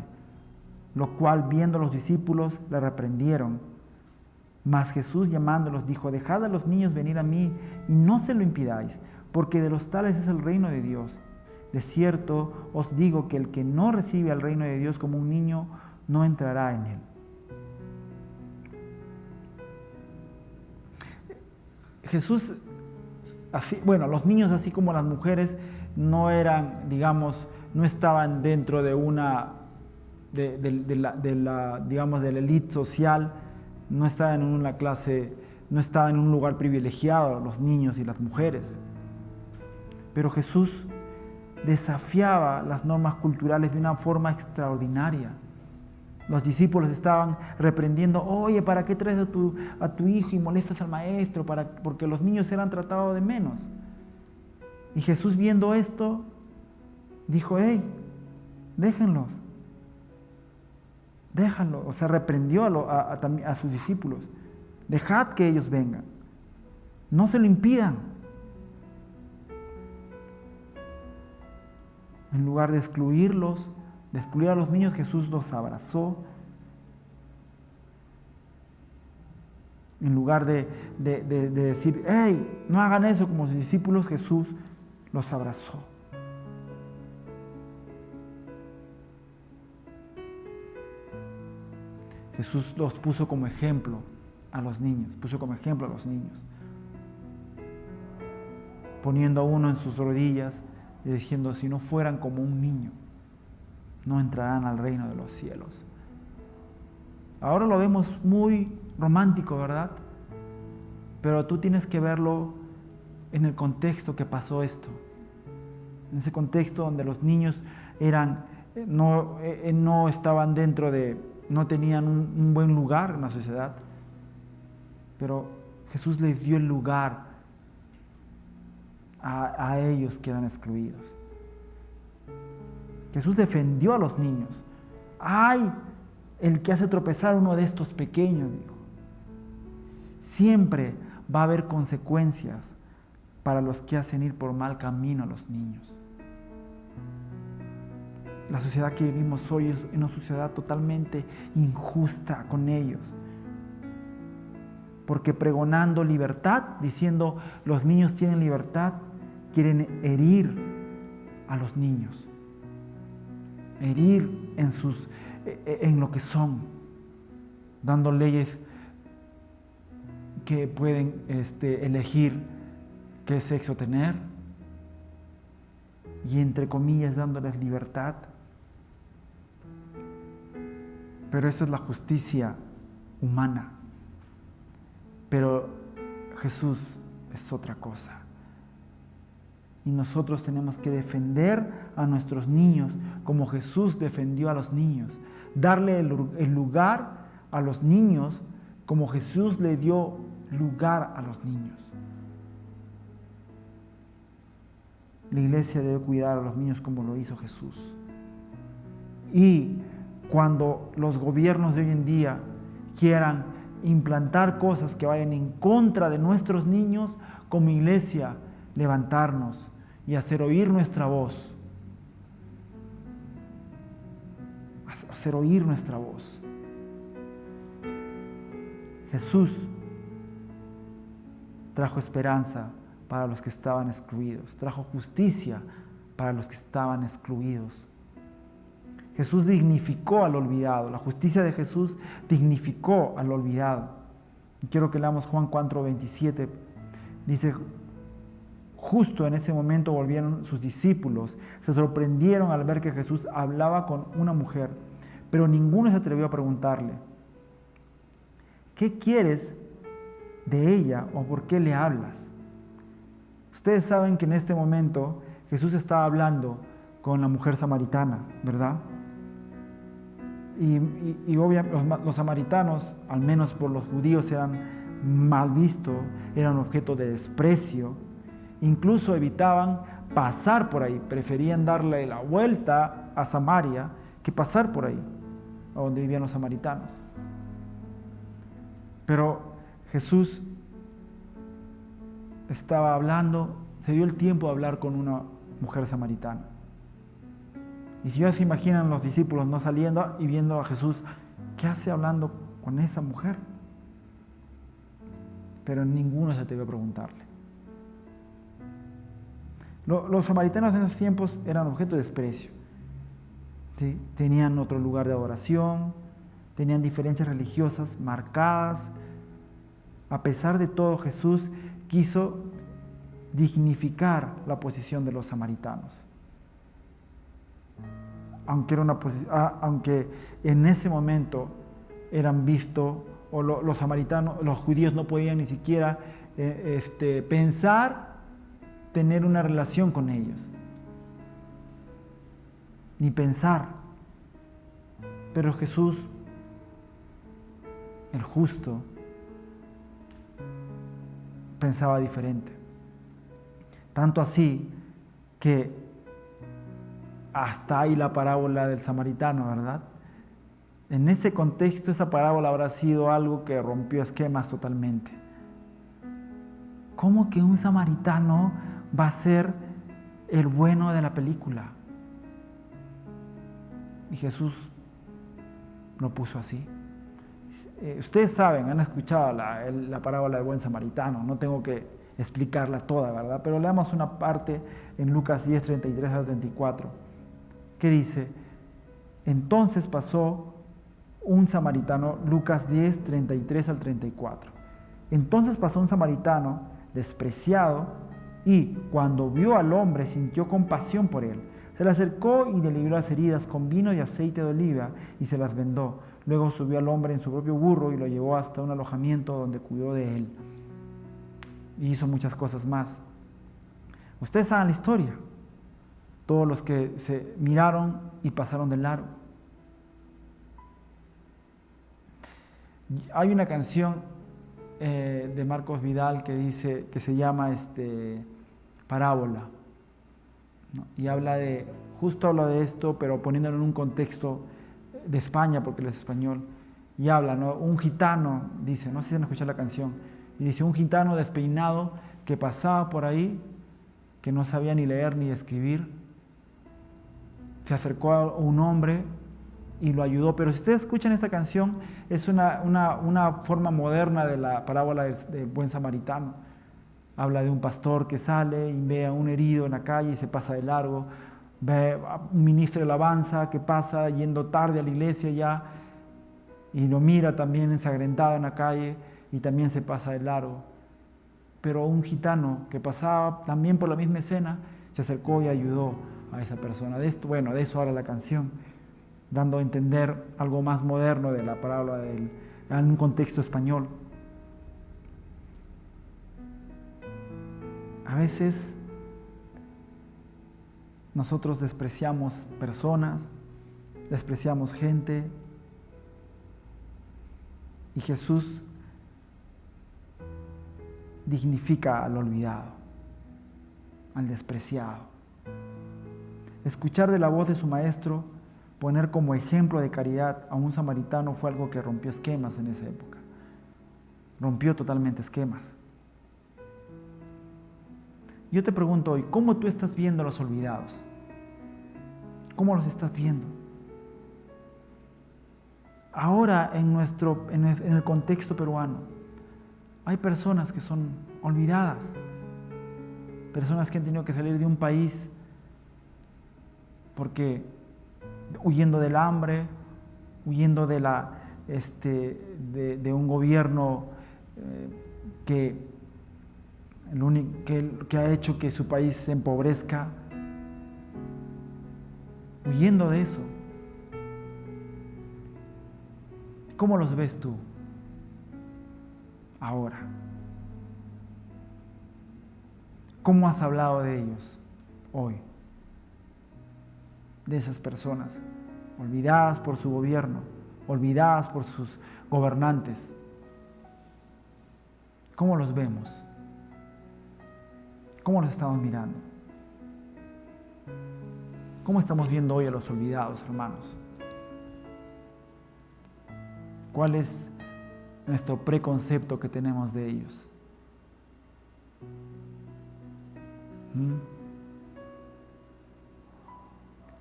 lo cual viendo los discípulos le reprendieron. Mas Jesús llamándolos dijo, dejad a los niños venir a mí y no se lo impidáis, porque de los tales es el reino de Dios. De cierto os digo que el que no recibe al reino de Dios como un niño, no entrará en él. Jesús, así, los niños así como las mujeres no eran, digamos, no estaban dentro de una, de la élite social, no estaban en una clase, no estaban en un lugar privilegiado los niños y las mujeres. Pero Jesús desafiaba las normas culturales de una forma extraordinaria. Los discípulos estaban reprendiendo, oye, ¿para qué traes a tu hijo y molestas al maestro? Porque los niños eran tratados de menos. Y Jesús, viendo esto, dijo, hey, déjenlos. O sea, reprendió a sus discípulos. Dejad que ellos vengan. No se lo impidan. En lugar de excluirlos, de excluir a los niños, Jesús los abrazó. En lugar de decir, hey, no hagan eso como sus discípulos, Jesús los abrazó. Jesús los puso como ejemplo a los niños, poniendo a uno en sus rodillas y diciendo, si no fueran como un niño, no entrarán al reino de los cielos. Ahora lo vemos muy romántico, ¿verdad? Pero tú tienes que verlo en el contexto que pasó esto. En ese contexto donde los niños no estaban no tenían un buen lugar en la sociedad. Pero Jesús les dio el lugar a ellos que eran excluidos. Jesús defendió a los niños. ¡Ay! El que hace tropezar a uno de estos pequeños, dijo. Siempre va a haber consecuencias para los que hacen ir por mal camino a los niños. La sociedad que vivimos hoy es una sociedad totalmente injusta con ellos. Porque pregonando libertad, diciendo los niños tienen libertad, quieren herir a los niños. Herir en lo que son, dando leyes que pueden elegir qué sexo tener y entre comillas dándoles libertad. Pero esa es la justicia humana. Pero Jesús es otra cosa. Y nosotros tenemos que defender a nuestros niños como Jesús defendió a los niños. Darle el lugar a los niños como Jesús le dio lugar a los niños. La iglesia debe cuidar a los niños como lo hizo Jesús. Y cuando los gobiernos de hoy en día quieran implantar cosas que vayan en contra de nuestros niños, como iglesia, levantarnos y hacer oír nuestra voz. Hacer oír nuestra voz. Jesús trajo esperanza para los que estaban excluidos, trajo justicia para los que estaban excluidos. Jesús dignificó al olvidado. La justicia de Jesús dignificó al olvidado. Y quiero que leamos Juan 4:27. Dice, justo en ese momento volvieron sus discípulos. Se sorprendieron al ver que Jesús hablaba con una mujer, pero ninguno se atrevió a preguntarle, ¿qué quieres de ella o por qué le hablas? Ustedes saben que en este momento Jesús estaba hablando con la mujer samaritana, ¿verdad? Y obviamente los samaritanos, al menos por los judíos, eran mal vistos, eran objeto de desprecio. Incluso evitaban pasar por ahí, preferían darle la vuelta a Samaria que pasar por ahí, a donde vivían los samaritanos. Pero Jesús estaba hablando, se dio el tiempo de hablar con una mujer samaritana. Y si ya se imaginan los discípulos no saliendo y viendo a Jesús, ¿qué hace hablando con esa mujer? Pero ninguno se atrevió a preguntarle. Los samaritanos en esos tiempos eran objeto de desprecio. ¿Sí? Tenían otro lugar de adoración, tenían diferencias religiosas marcadas. A pesar de todo, Jesús quiso dignificar la posición de los samaritanos. Aunque en ese momento eran vistos, o los samaritanos, los judíos no podían ni siquiera pensar tener una relación con ellos, ni pensar. Pero Jesús, el justo, pensaba diferente. Tanto así que hasta ahí la parábola del samaritano, ¿verdad? En ese contexto, esa parábola habrá sido algo que rompió esquemas totalmente. ¿Cómo que un samaritano va a ser el bueno de la película? Y Jesús lo puso así. Ustedes saben, han escuchado la parábola del buen samaritano, no tengo que explicarla toda, ¿verdad? Pero leamos una parte en Lucas 10, 33 al 34, que dice, entonces pasó un samaritano, Lucas 10, 33 al 34. Entonces pasó un samaritano despreciado y cuando vio al hombre sintió compasión por él. Se le acercó y le libró las heridas con vino y aceite de oliva y se las vendó. Luego subió al hombre en su propio burro y lo llevó hasta un alojamiento donde cuidó de él. Y hizo muchas cosas más. Ustedes saben la historia. Todos los que se miraron y pasaron de largo. Hay una canción de Marcos Vidal que dice, que se llama Parábola, ¿no? Y habla de esto, pero poniéndolo en un contexto de España, porque él es español. Y habla, ¿no? Un gitano, dice, no sé si han escuchado la canción, y dice, un gitano despeinado que pasaba por ahí, que no sabía ni leer ni escribir, se acercó a un hombre y lo ayudó. Pero si ustedes escuchan esta canción, es una forma moderna de la parábola del buen samaritano. Habla de un pastor que sale y ve a un herido en la calle y se pasa de largo. Ve a un ministro de alabanza que pasa yendo tarde a la iglesia ya y lo mira también ensangrentado en la calle y también se pasa de largo. Pero un gitano que pasaba también por la misma escena se acercó y ayudó a esa persona. De eso habla la canción, dando a entender algo más moderno de la parábola en un contexto español. A veces nosotros despreciamos personas, despreciamos gente, y Jesús dignifica al olvidado, al despreciado. Escuchar de la voz de su maestro, poner como ejemplo de caridad a un samaritano fue algo que rompió esquemas en esa época. Rompió totalmente esquemas. Yo te pregunto hoy, ¿cómo tú estás viendo a los olvidados? ¿Cómo los estás viendo? Ahora en el contexto peruano, hay personas que son olvidadas, personas que han tenido que salir de un país porque huyendo del hambre, huyendo de un gobierno que ha hecho que su país se empobrezca, huyendo de eso. ¿Cómo los ves tú ahora? ¿Cómo has hablado de ellos hoy? De esas personas olvidadas por su gobierno, olvidadas por sus gobernantes. ¿Cómo los vemos? ¿Cómo los estamos mirando? ¿Cómo estamos viendo hoy a los olvidados, hermanos? ¿Cuál es nuestro preconcepto que tenemos de ellos?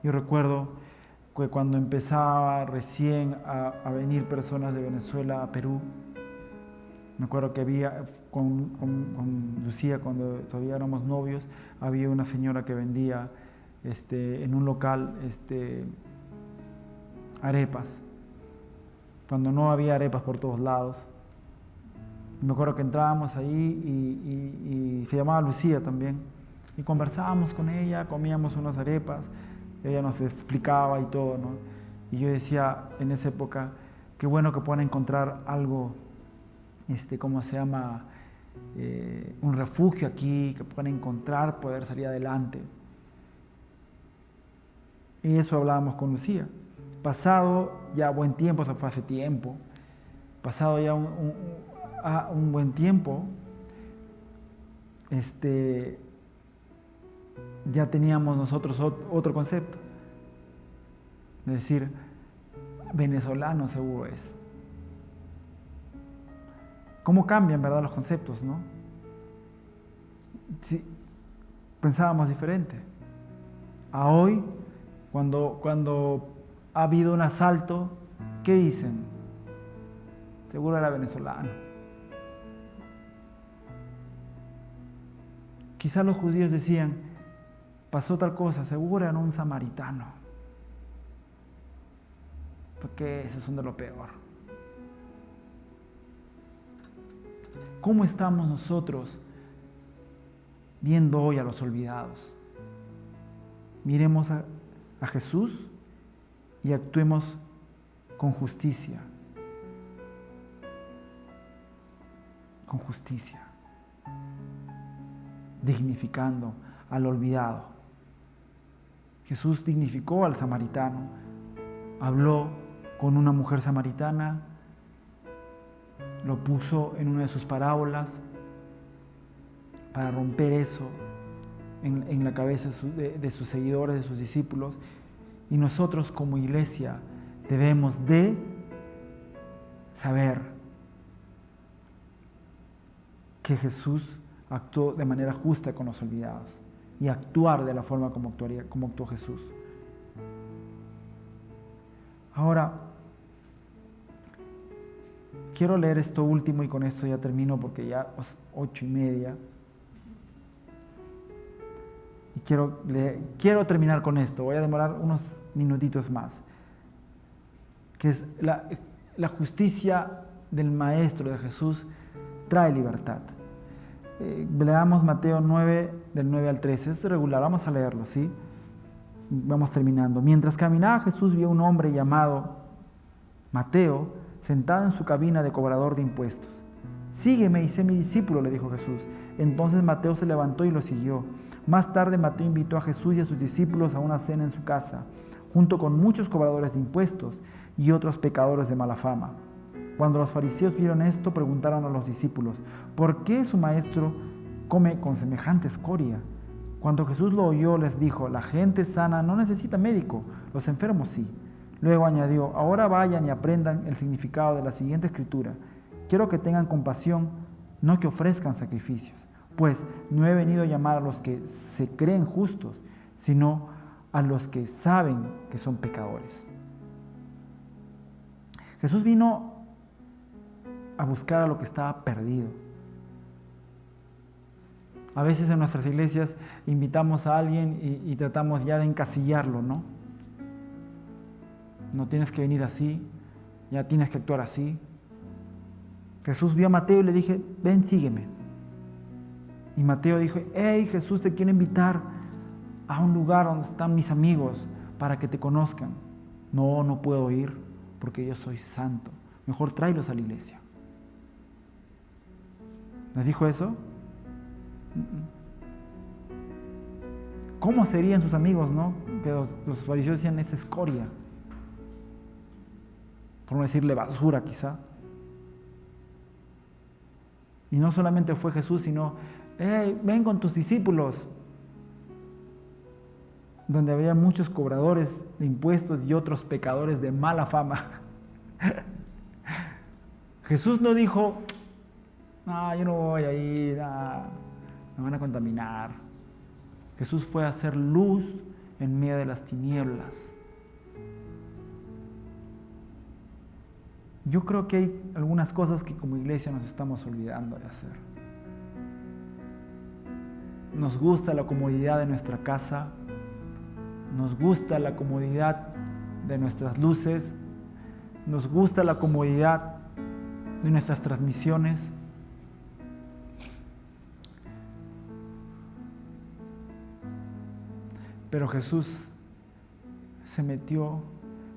Yo recuerdo que cuando empezaba recién a venir personas de Venezuela a Perú, me acuerdo que había con Lucía, cuando todavía éramos novios, había una señora que vendía en un local arepas, cuando no había arepas por todos lados. Me acuerdo que entrábamos ahí y se llamaba Lucía también, y conversábamos con ella, comíamos unas arepas, ella nos explicaba y todo, ¿no? Y yo decía en esa época, qué bueno que puedan encontrar algo, ¿cómo se llama? Un refugio aquí, que puedan encontrar, poder salir adelante. Y eso hablábamos con Lucía. Pasado ya buen tiempo, eso fue hace tiempo, pasado ya un buen tiempo, ya teníamos nosotros otro concepto. Es decir, venezolano seguro es. ¿Cómo cambian, verdad, los conceptos, no? Sí, pensábamos diferente. A hoy, cuando ha habido un asalto, ¿qué dicen? Seguro era venezolano. Quizás los judíos decían, pasó tal cosa, seguro era un samaritano. Porque esos son de lo peor. ¿Cómo estamos nosotros viendo hoy a los olvidados? Miremos a Jesús y actuemos con justicia. Con justicia. Dignificando al olvidado. Jesús dignificó al samaritano. Habló con una mujer samaritana. Lo puso en una de sus parábolas para romper eso en la cabeza de sus seguidores, de sus discípulos. Y nosotros como iglesia debemos de saber que Jesús actuó de manera justa con los olvidados y actuar de la forma como actuó Jesús. Ahora, quiero leer esto último y con esto ya termino porque ya es 8:30. Y quiero terminar con esto, voy a demorar unos minutitos más. Que es la justicia del Maestro de Jesús trae libertad. Leamos Mateo 9, del 9 al 13, es regular, vamos a leerlo, ¿sí? Vamos terminando. Mientras caminaba Jesús vio un hombre llamado Mateo sentado en su cabina de cobrador de impuestos. Sígueme y sé mi discípulo, le dijo Jesús. Entonces Mateo se levantó y lo siguió. Más tarde Mateo invitó a Jesús y a sus discípulos a una cena en su casa, junto con muchos cobradores de impuestos y otros pecadores de mala fama. Cuando los fariseos vieron esto, preguntaron a los discípulos, ¿por qué su maestro come con semejante escoria? Cuando Jesús lo oyó, les dijo, la gente sana no necesita médico, los enfermos sí. Luego añadió, ahora vayan y aprendan el significado de la siguiente escritura. Quiero que tengan compasión, no que ofrezcan sacrificios, pues no he venido a llamar a los que se creen justos, sino a los que saben que son pecadores. Jesús vino a buscar a lo que estaba perdido. A veces en nuestras iglesias invitamos a alguien y tratamos ya de encasillarlo, ¿no? no tienes que venir así, ya tienes que actuar así. Jesús vio a Mateo y le dije, ven, sígueme. Y Mateo dijo, hey, Jesús te quiere invitar a un lugar donde están mis amigos para que te conozcan. No, no puedo ir porque yo soy santo. Mejor tráelos a la iglesia. ¿Les dijo eso? ¿Cómo serían sus amigos, no? Que los fariseos decían, es escoria. Por no decirle basura, quizá. Y no solamente fue Jesús, sino, hey, ven con tus discípulos. Donde había muchos cobradores de impuestos y otros pecadores de mala fama. Jesús no dijo, no, yo no voy a ir, me van a contaminar. Jesús fue a hacer luz en medio de las tinieblas. Yo creo que hay algunas cosas que como iglesia nos estamos olvidando de hacer. Nos gusta la comodidad de nuestra casa, nos gusta la comodidad de nuestras luces, nos gusta la comodidad de nuestras transmisiones. Pero Jesús se metió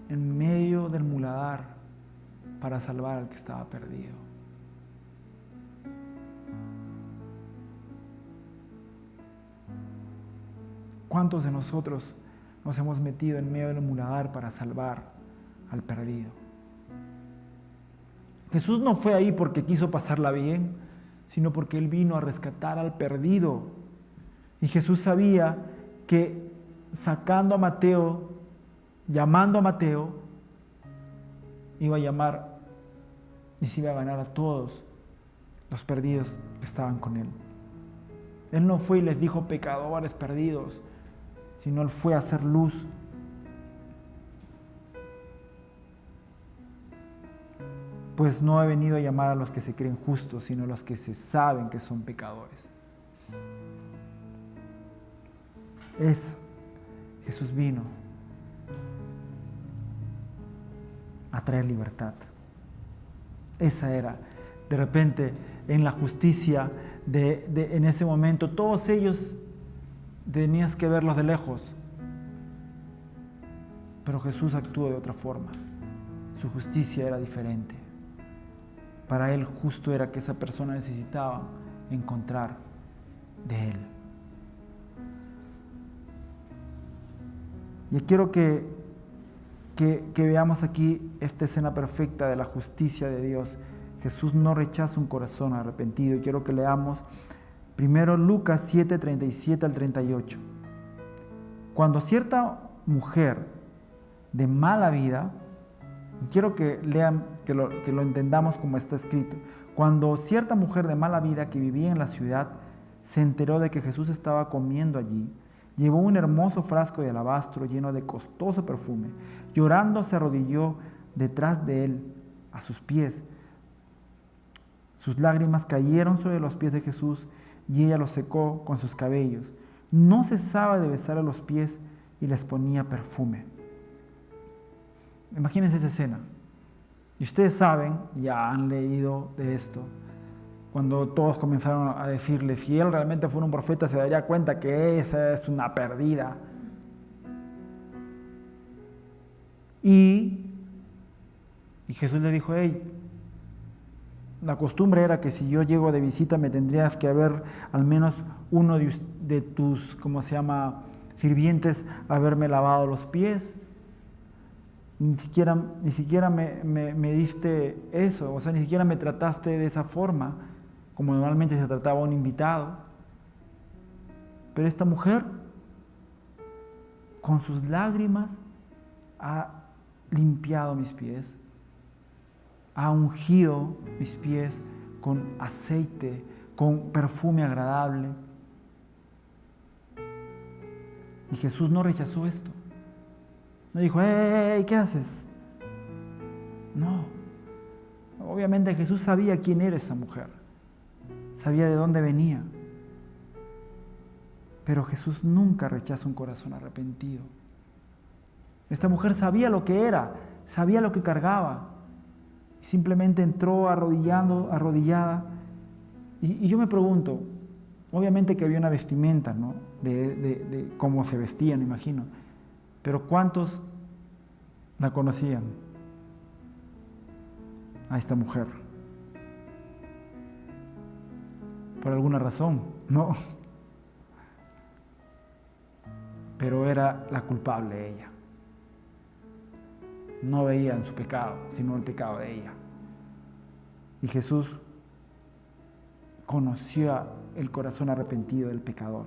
en medio del muladar para salvar al que estaba perdido. ¿Cuántos de nosotros nos hemos metido en medio del muladar para salvar al perdido? Jesús no fue ahí porque quiso pasarla bien, sino porque Él vino a rescatar al perdido. Y Jesús sabía que sacando a Mateo, llamando a Mateo, iba a llamar y se iba a ganar a todos los perdidos que estaban con Él. Él no fue y les dijo pecadores perdidos, sino Él fue a hacer luz. Pues no he venido a llamar a los que se creen justos, sino a los que se saben que son pecadores. Eso, Jesús vino a traer libertad. Esa era, de repente, en la justicia en ese momento, todos ellos tenías que verlos de lejos. Pero Jesús actuó de otra forma. Su justicia era diferente. Para Él justo era que esa persona necesitaba encontrar de Él. Y quiero que veamos aquí esta escena perfecta de la justicia de Dios. Jesús no rechaza un corazón arrepentido. Y quiero que leamos primero Lucas 7, 37 al 38. Cuando cierta mujer de mala vida, quiero que lean, que lo entendamos como está escrito. Cuando cierta mujer de mala vida que vivía en la ciudad se enteró de que Jesús estaba comiendo allí, llevó un hermoso frasco de alabastro lleno de costoso perfume. Llorando se arrodilló detrás de Él, a sus pies. Sus lágrimas cayeron sobre los pies de Jesús y ella los secó con sus cabellos. No cesaba de besarle los pies y les ponía perfume. Imagínense esa escena. Y ustedes saben, ya han leído de esto, cuando todos comenzaron a decirle, si él realmente fuera un profeta, se daría cuenta que esa es una perdida. Y Jesús le dijo, hey, la costumbre era que si yo llego de visita me tendrías que haber al menos uno de tus, sirvientes haberme lavado los pies. Ni siquiera me diste eso, o sea, ni siquiera me trataste de esa forma, como normalmente se trataba a un invitado. Pero esta mujer, con sus lágrimas, ha limpiado mis pies, ha ungido mis pies con aceite, con perfume agradable. Y Jesús no rechazó esto. No dijo, ¡hey, qué haces! No. Obviamente Jesús sabía quién era esa mujer. Sabía de dónde venía. Pero Jesús nunca rechaza un corazón arrepentido. Esta mujer sabía lo que era, sabía lo que cargaba. Simplemente entró arrodillada. Y yo me pregunto, obviamente que había una vestimenta, ¿no? de cómo se vestían, imagino. Pero ¿cuántos la conocían a esta mujer? Por alguna razón, no. Pero era la culpable ella. No veían su pecado, sino el pecado de ella. Y Jesús conoció el corazón arrepentido del pecador.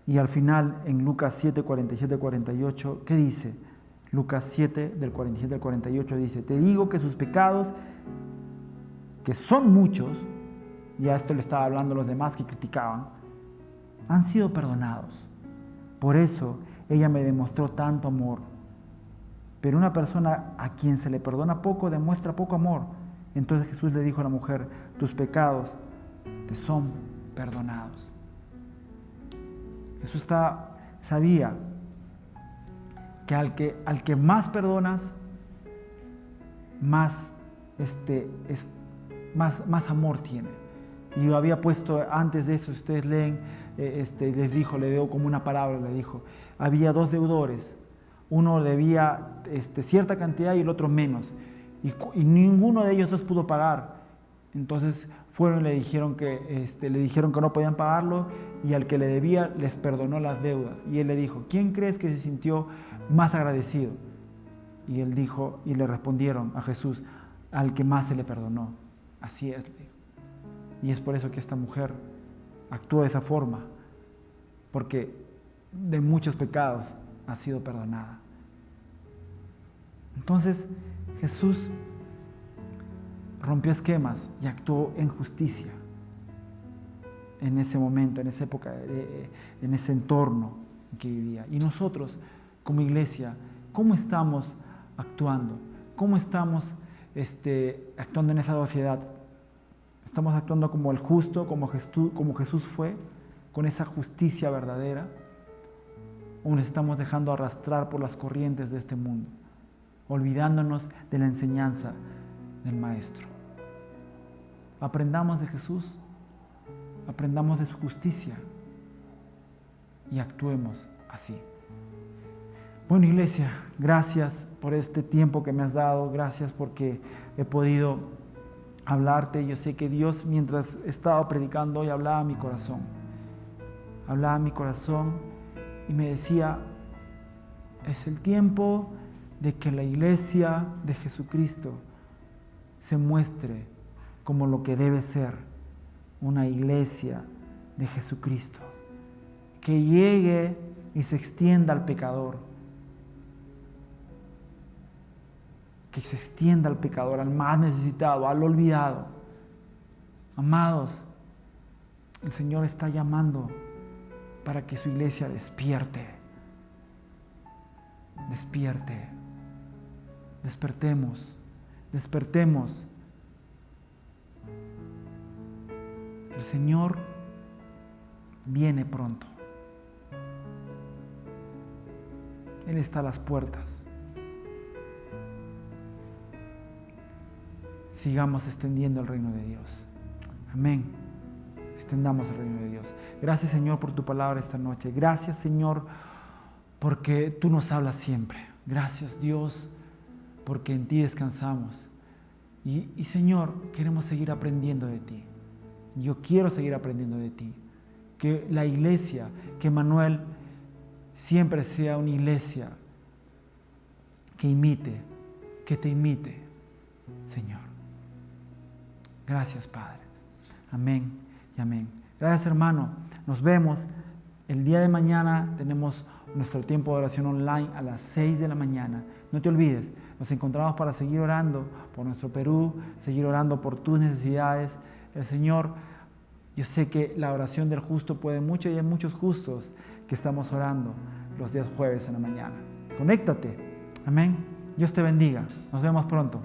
Y al final, en Lucas 7, 47, 48, ¿qué dice? Lucas 7, del 47 al 48 dice: te digo que sus pecados, que son muchos, ya esto le estaba hablando a los demás que criticaban, han sido perdonados. Por eso ella me demostró tanto amor. Pero una persona a quien se le perdona poco demuestra poco amor. Entonces Jesús le dijo a la mujer: tus pecados te son perdonados. Jesús sabía que al que más perdonas, más amor tiene. Y yo había puesto antes de eso, ustedes leen, les dijo, le dio como una parábola, le dijo, había dos deudores, uno debía cierta cantidad y el otro menos, y ninguno de ellos dos pudo pagar. Entonces fueron y le dijeron que no podían pagarlo, y al que le debía les perdonó las deudas. Y él le dijo: ¿quién crees que se sintió más agradecido? Y él dijo, y le respondieron a Jesús: al que más se le perdonó. Así es, le dijo. Y es por eso que esta mujer actuó de esa forma, porque de muchos pecados ha sido perdonada. Entonces Jesús rompió esquemas y actuó en justicia en ese momento, en esa época, en ese entorno en que vivía. Y nosotros, como iglesia, ¿cómo estamos actuando? ¿Cómo estamos actuando en esa sociedad? ¿Estamos actuando como el justo, como Jesús fue, con esa justicia verdadera? ¿O nos estamos dejando arrastrar por las corrientes de este mundo, olvidándonos de la enseñanza del Maestro? Aprendamos de Jesús, aprendamos de su justicia y actuemos así. Bueno, iglesia, gracias por este tiempo que me has dado, gracias porque he podido hablarte. Yo sé que Dios, mientras estaba predicando hoy, hablaba a mi corazón y me decía: es el tiempo de que la iglesia de Jesucristo se muestre como lo que debe ser, una iglesia de Jesucristo, que llegue y se extienda al pecador, que se extienda al pecador, al más necesitado, al olvidado. Amados, el Señor está llamando para que su iglesia despierte. Despertemos. El Señor viene pronto. Él está a las puertas. Sigamos extendiendo el reino de Dios. Amén. Extendamos el reino de Dios. Gracias, Señor, por tu palabra esta noche. Gracias, Señor, porque tú nos hablas siempre. Gracias, Dios, porque en ti descansamos. Y Señor, queremos seguir aprendiendo de ti. Yo quiero seguir aprendiendo de ti. Que la iglesia, que Manuel siempre sea una iglesia que te imite, Señor. Gracias, Padre. Amén y amén. Gracias, hermano. Nos vemos. El día de mañana tenemos nuestro tiempo de oración online a las 6 de la mañana. No te olvides, nos encontramos para seguir orando por nuestro Perú, seguir orando por tus necesidades. El Señor, yo sé que la oración del justo puede mucho y hay muchos justos que estamos orando los días jueves en la mañana. Conéctate. Amén. Dios te bendiga. Nos vemos pronto.